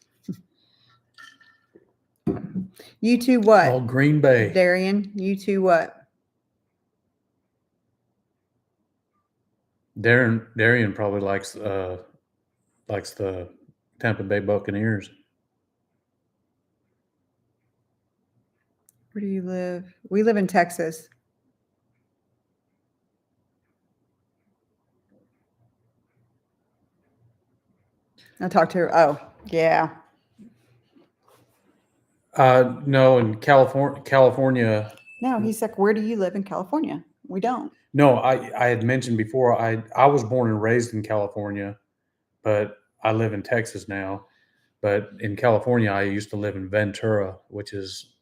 You two what? Oh, Green Bay. Darian, you two what? Darian probably likes the Tampa Bay Buccaneers. Where do you live? We live in Texas. I talked to her. Oh, yeah. No, in California. No, he's like, where do you live in California? We don't. No, I had mentioned before, I was born and raised in California, but I live in Texas now. But in California, I used to live in Ventura, which is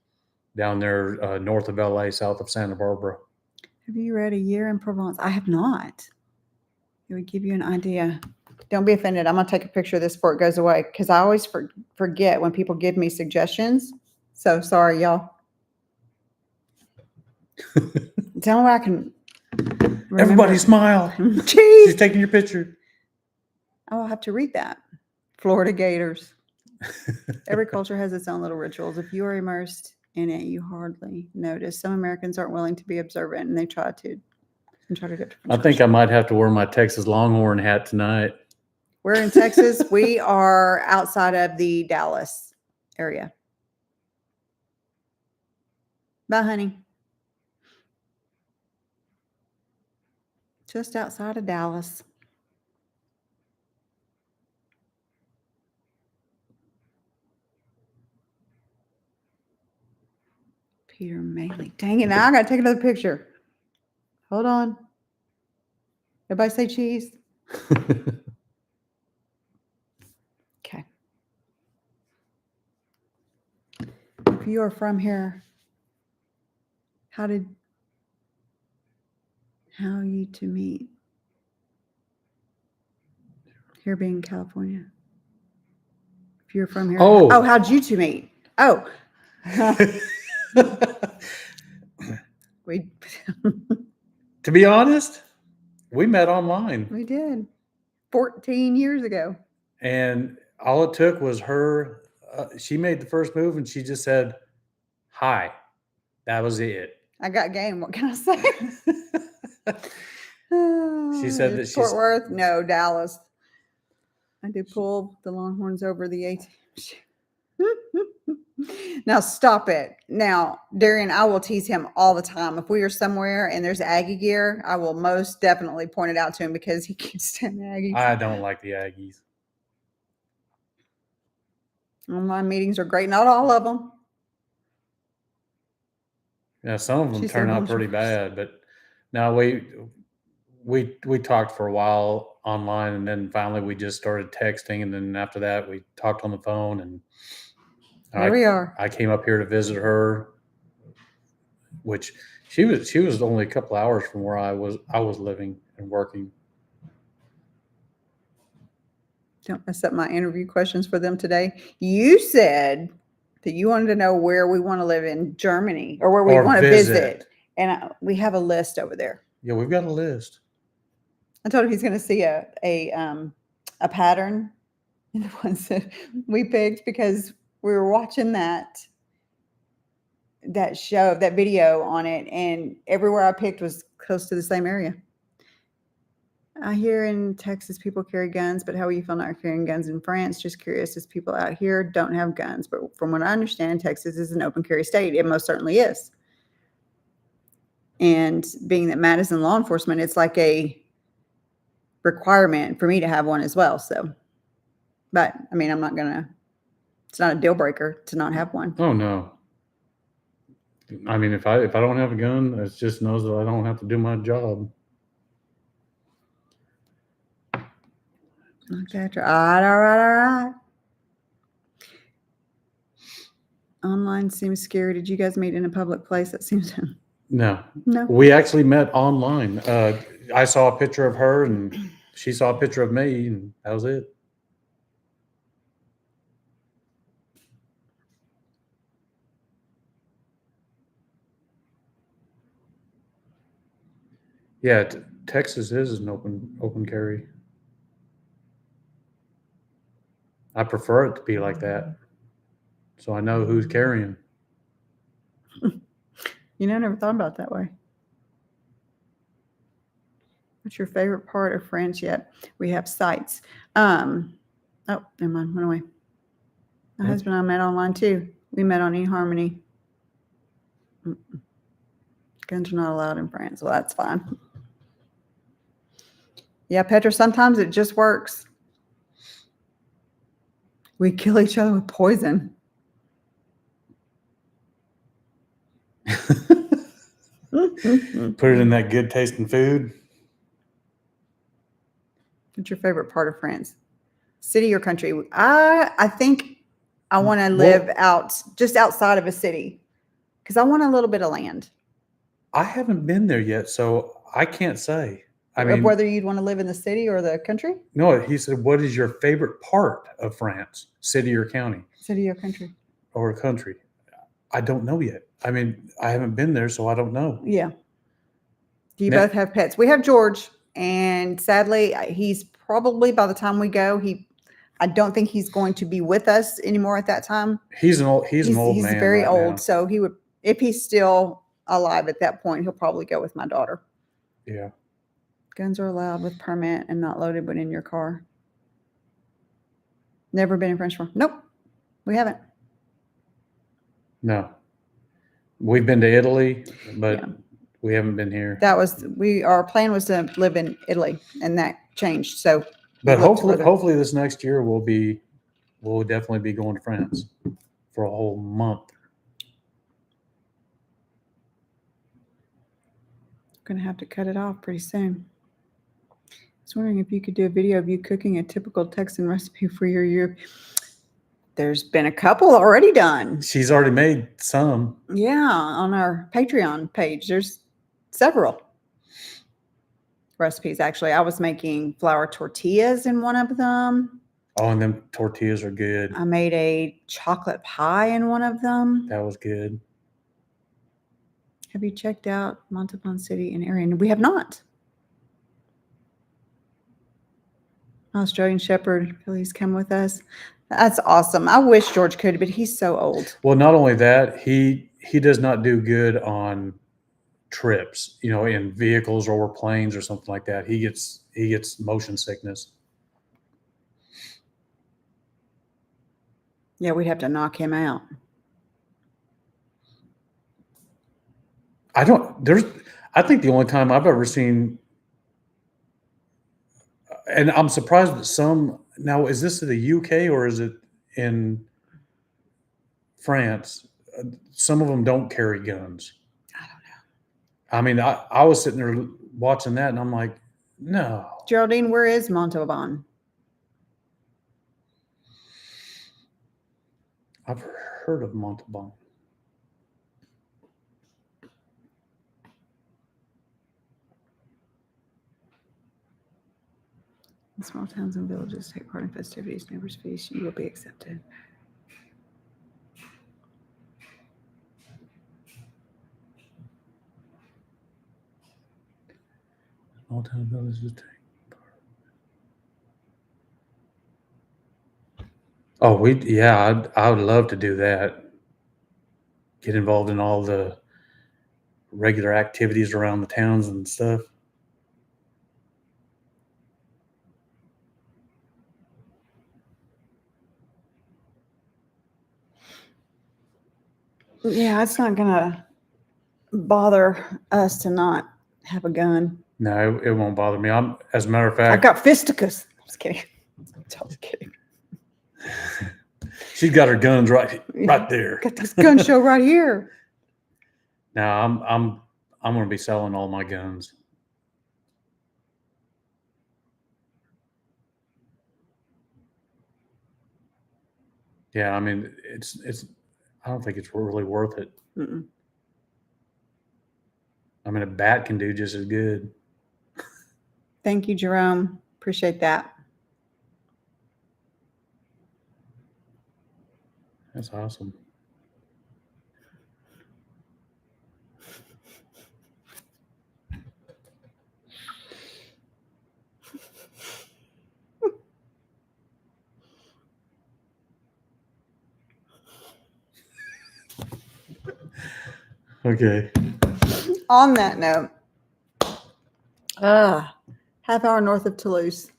down there north of LA, south of Santa Barbara. Have you read A Year in Provence? I have not. It would give you an idea. Don't be offended. I'm going to take a picture of this before it goes away because I always forget when people give me suggestions. So sorry, y'all. Tell me where I can remember. Everybody smile. Jeez. She's taking your picture. I'll have to read that. Florida Gators. Every culture has its own little rituals. If you are immersed in it, you hardly notice. Some Americans aren't willing to be observant, and they try to get. I think I might have to wear my Texas Longhorn hat tonight. We're in Texas. We are outside of the Dallas area. Bye, honey. Just outside of Dallas. Peter Maley. Dang it, now I gotta take another picture. Hold on. Everybody say cheese. Okay. If you are from here, how are you to meet? Here being California. If you're from here, how'd you two meet? Oh. To be honest, we met online. We did 14 years ago. And all it took was her. She made the first move, and she just said, "Hi." That was it. I got game. What can I say? She said that Fort she's Worth. No, Dallas. I do pull the Longhorns over the ATM. Now stop it. Now, Darian, I will tease him all the time. If we are somewhere and there's Aggie gear, I will most definitely point it out to him because he can't stand the Aggies. I don't like the Aggies. Online meetings are great. Not all of them. Yeah, some of them She turn said out pretty bad, but now we talked for a while online, and then finally we just started texting, and then after that we talked on the phone, and Here we are. I came up here to visit her, which she was only a couple hours from where I was living and working. Don't mess up my interview questions for them today. You said that you wanted to know where we want to live in Germany or where we want to visit. And we have a list over there. Yeah, we've got a list. I told him he's going to see a pattern in the ones that we picked because we were watching that video on it, and everywhere I picked was close to the same area. I hear in Texas people carry guns, but how will you feel not carrying guns in France? Just curious, as people out here don't have guns. But from what I understand, Texas is an open carry state. It most certainly is. And being that Matt is in law enforcement, it's like a requirement for me to have one as well. So, but I mean, it's not a deal breaker to not have one. Oh no. I mean, if I don't have a gun, it just knows that I don't have to do my job. Okay, all right. Online seems scary. Did you guys meet in a public place? That seems No. No. We actually met online. I saw a picture of her, and she saw a picture of me, and that was it. Yeah, Texas is an open carry. I prefer it to be like that, so I know who's carrying. You know, I never thought about it that way. What's your favorite part of France yet? We have sites. Oh, never mind. Went away. My husband and I met online too. We met on eHarmony. Guns are not allowed in France. Well, that's fine. Yeah, Petra, sometimes it just works. We kill each other with poison. Put it in that good tasting food. What's your favorite part of France? City or country? I think I want to live just outside of a city because I want a little bit of land. I haven't been there yet, so I can't say. I mean, whether you'd want to live in the city or the country? No, he said, what is your favorite part of France, city or county? City or country? Or country. I don't know yet. I mean, I haven't been there, so I don't know. Yeah. Do you both have pets? We have George, and sadly, he's probably, by the time we go, I don't think he's going to be with us anymore at that time. He's an old man. He's very right old, now. so he would, if he's still alive at that point, he'll probably go with my daughter. Yeah. Guns are allowed with permit and not loaded when in your car. Never been in French before. Nope, we haven't. No. We've been to Italy, but we haven't been here. Our plan was to live in Italy, and that changed. So, but hopefully this next year we'll definitely be going to France for a whole month. Going to have to cut it off pretty soon. I was wondering if you could do a video of you cooking a typical Texan recipe for your year. There's been a couple already done. She's already made some. Yeah, on our Patreon page. There's several recipes, actually. I was making flour tortillas in one of them. Oh, and them tortillas are good. I made a chocolate pie in one of them. That was good. Have you checked out Montauban City and area? We have not. Australian Shepherd. Please come with us. That's awesome. I wish George could, but he's so old. Well, not only that, he does not do good on trips, in vehicles or planes or something like that. He gets motion sickness. Yeah, we'd have to knock him out. I think the only time I've ever seen, and I'm surprised that some, now is this in the UK or is it in France? Some of them don't carry guns. I don't know. I mean, I was sitting there watching that and I'm like, no. Geraldine, where is Montalban? I've heard of Montalban. In small towns and villages, take part in festivities, neighbors feast, you will be accepted. Small town villages take part. Oh, I would love to do that. Get involved in all the regular activities around the towns and stuff. Yeah, it's not gonna bother us to not have a gun. No, it won't bother me. As a matter of fact, I've got fisticuffs. I'm just kidding. I'm totally kidding. she's got her guns right there. Got this gun show right here. Now I'm going to be selling all my guns. Yeah, I mean it's. I don't think it's really worth it. Mm-mm. I mean, a bat can do just as good. Thank you, Jerome. Appreciate that. That's awesome. Okay. On that note, half hour north of Toulouse.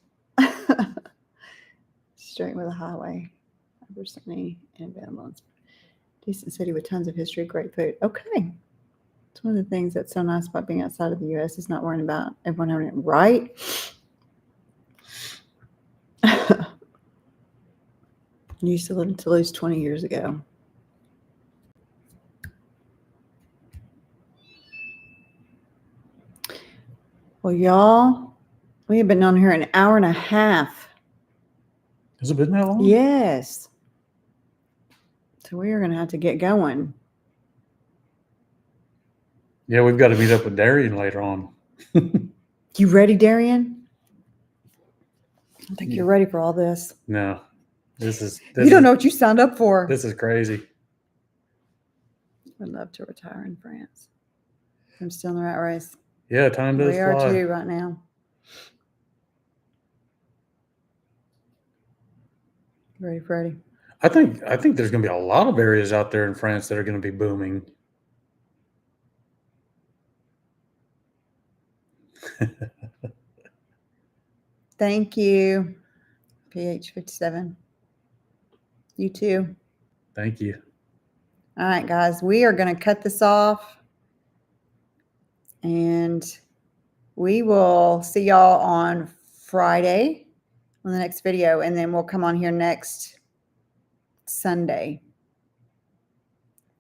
Straight with a highway. Sunny and available. Decent city with tons of history, great food. Okay. It's one of the things that's so nice about being outside of the U.S. is not worrying about everyone having it right. I used to live in Toulouse 20 years ago. Well, y'all, we have been on here an hour and a half. Has it been that long? Yes. So we are going to have to get going. Yeah, we've got to meet up with Darian later on. You ready, Darian? I don't think you're ready for all this. No. This You don't know what you signed up for. This is crazy. I'd love to retire in France. I'm still in the rat race. Yeah, time does We are fly. too right now. Ready, Freddie? I think there's going to be a lot of areas out there in France that are going to be booming. Thank you, PH57. You too. Thank you. All right, guys, we are going to cut this off. And we will see y'all on Friday on the next video. And then we'll come on here next Sunday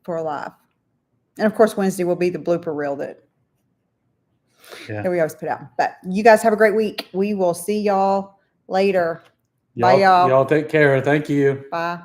for a live. And of course, Wednesday will be the blooper reel that we always put out. But you guys have a great week. We will see y'all later. Bye, y'all. Y'all take care. Thank you. Bye.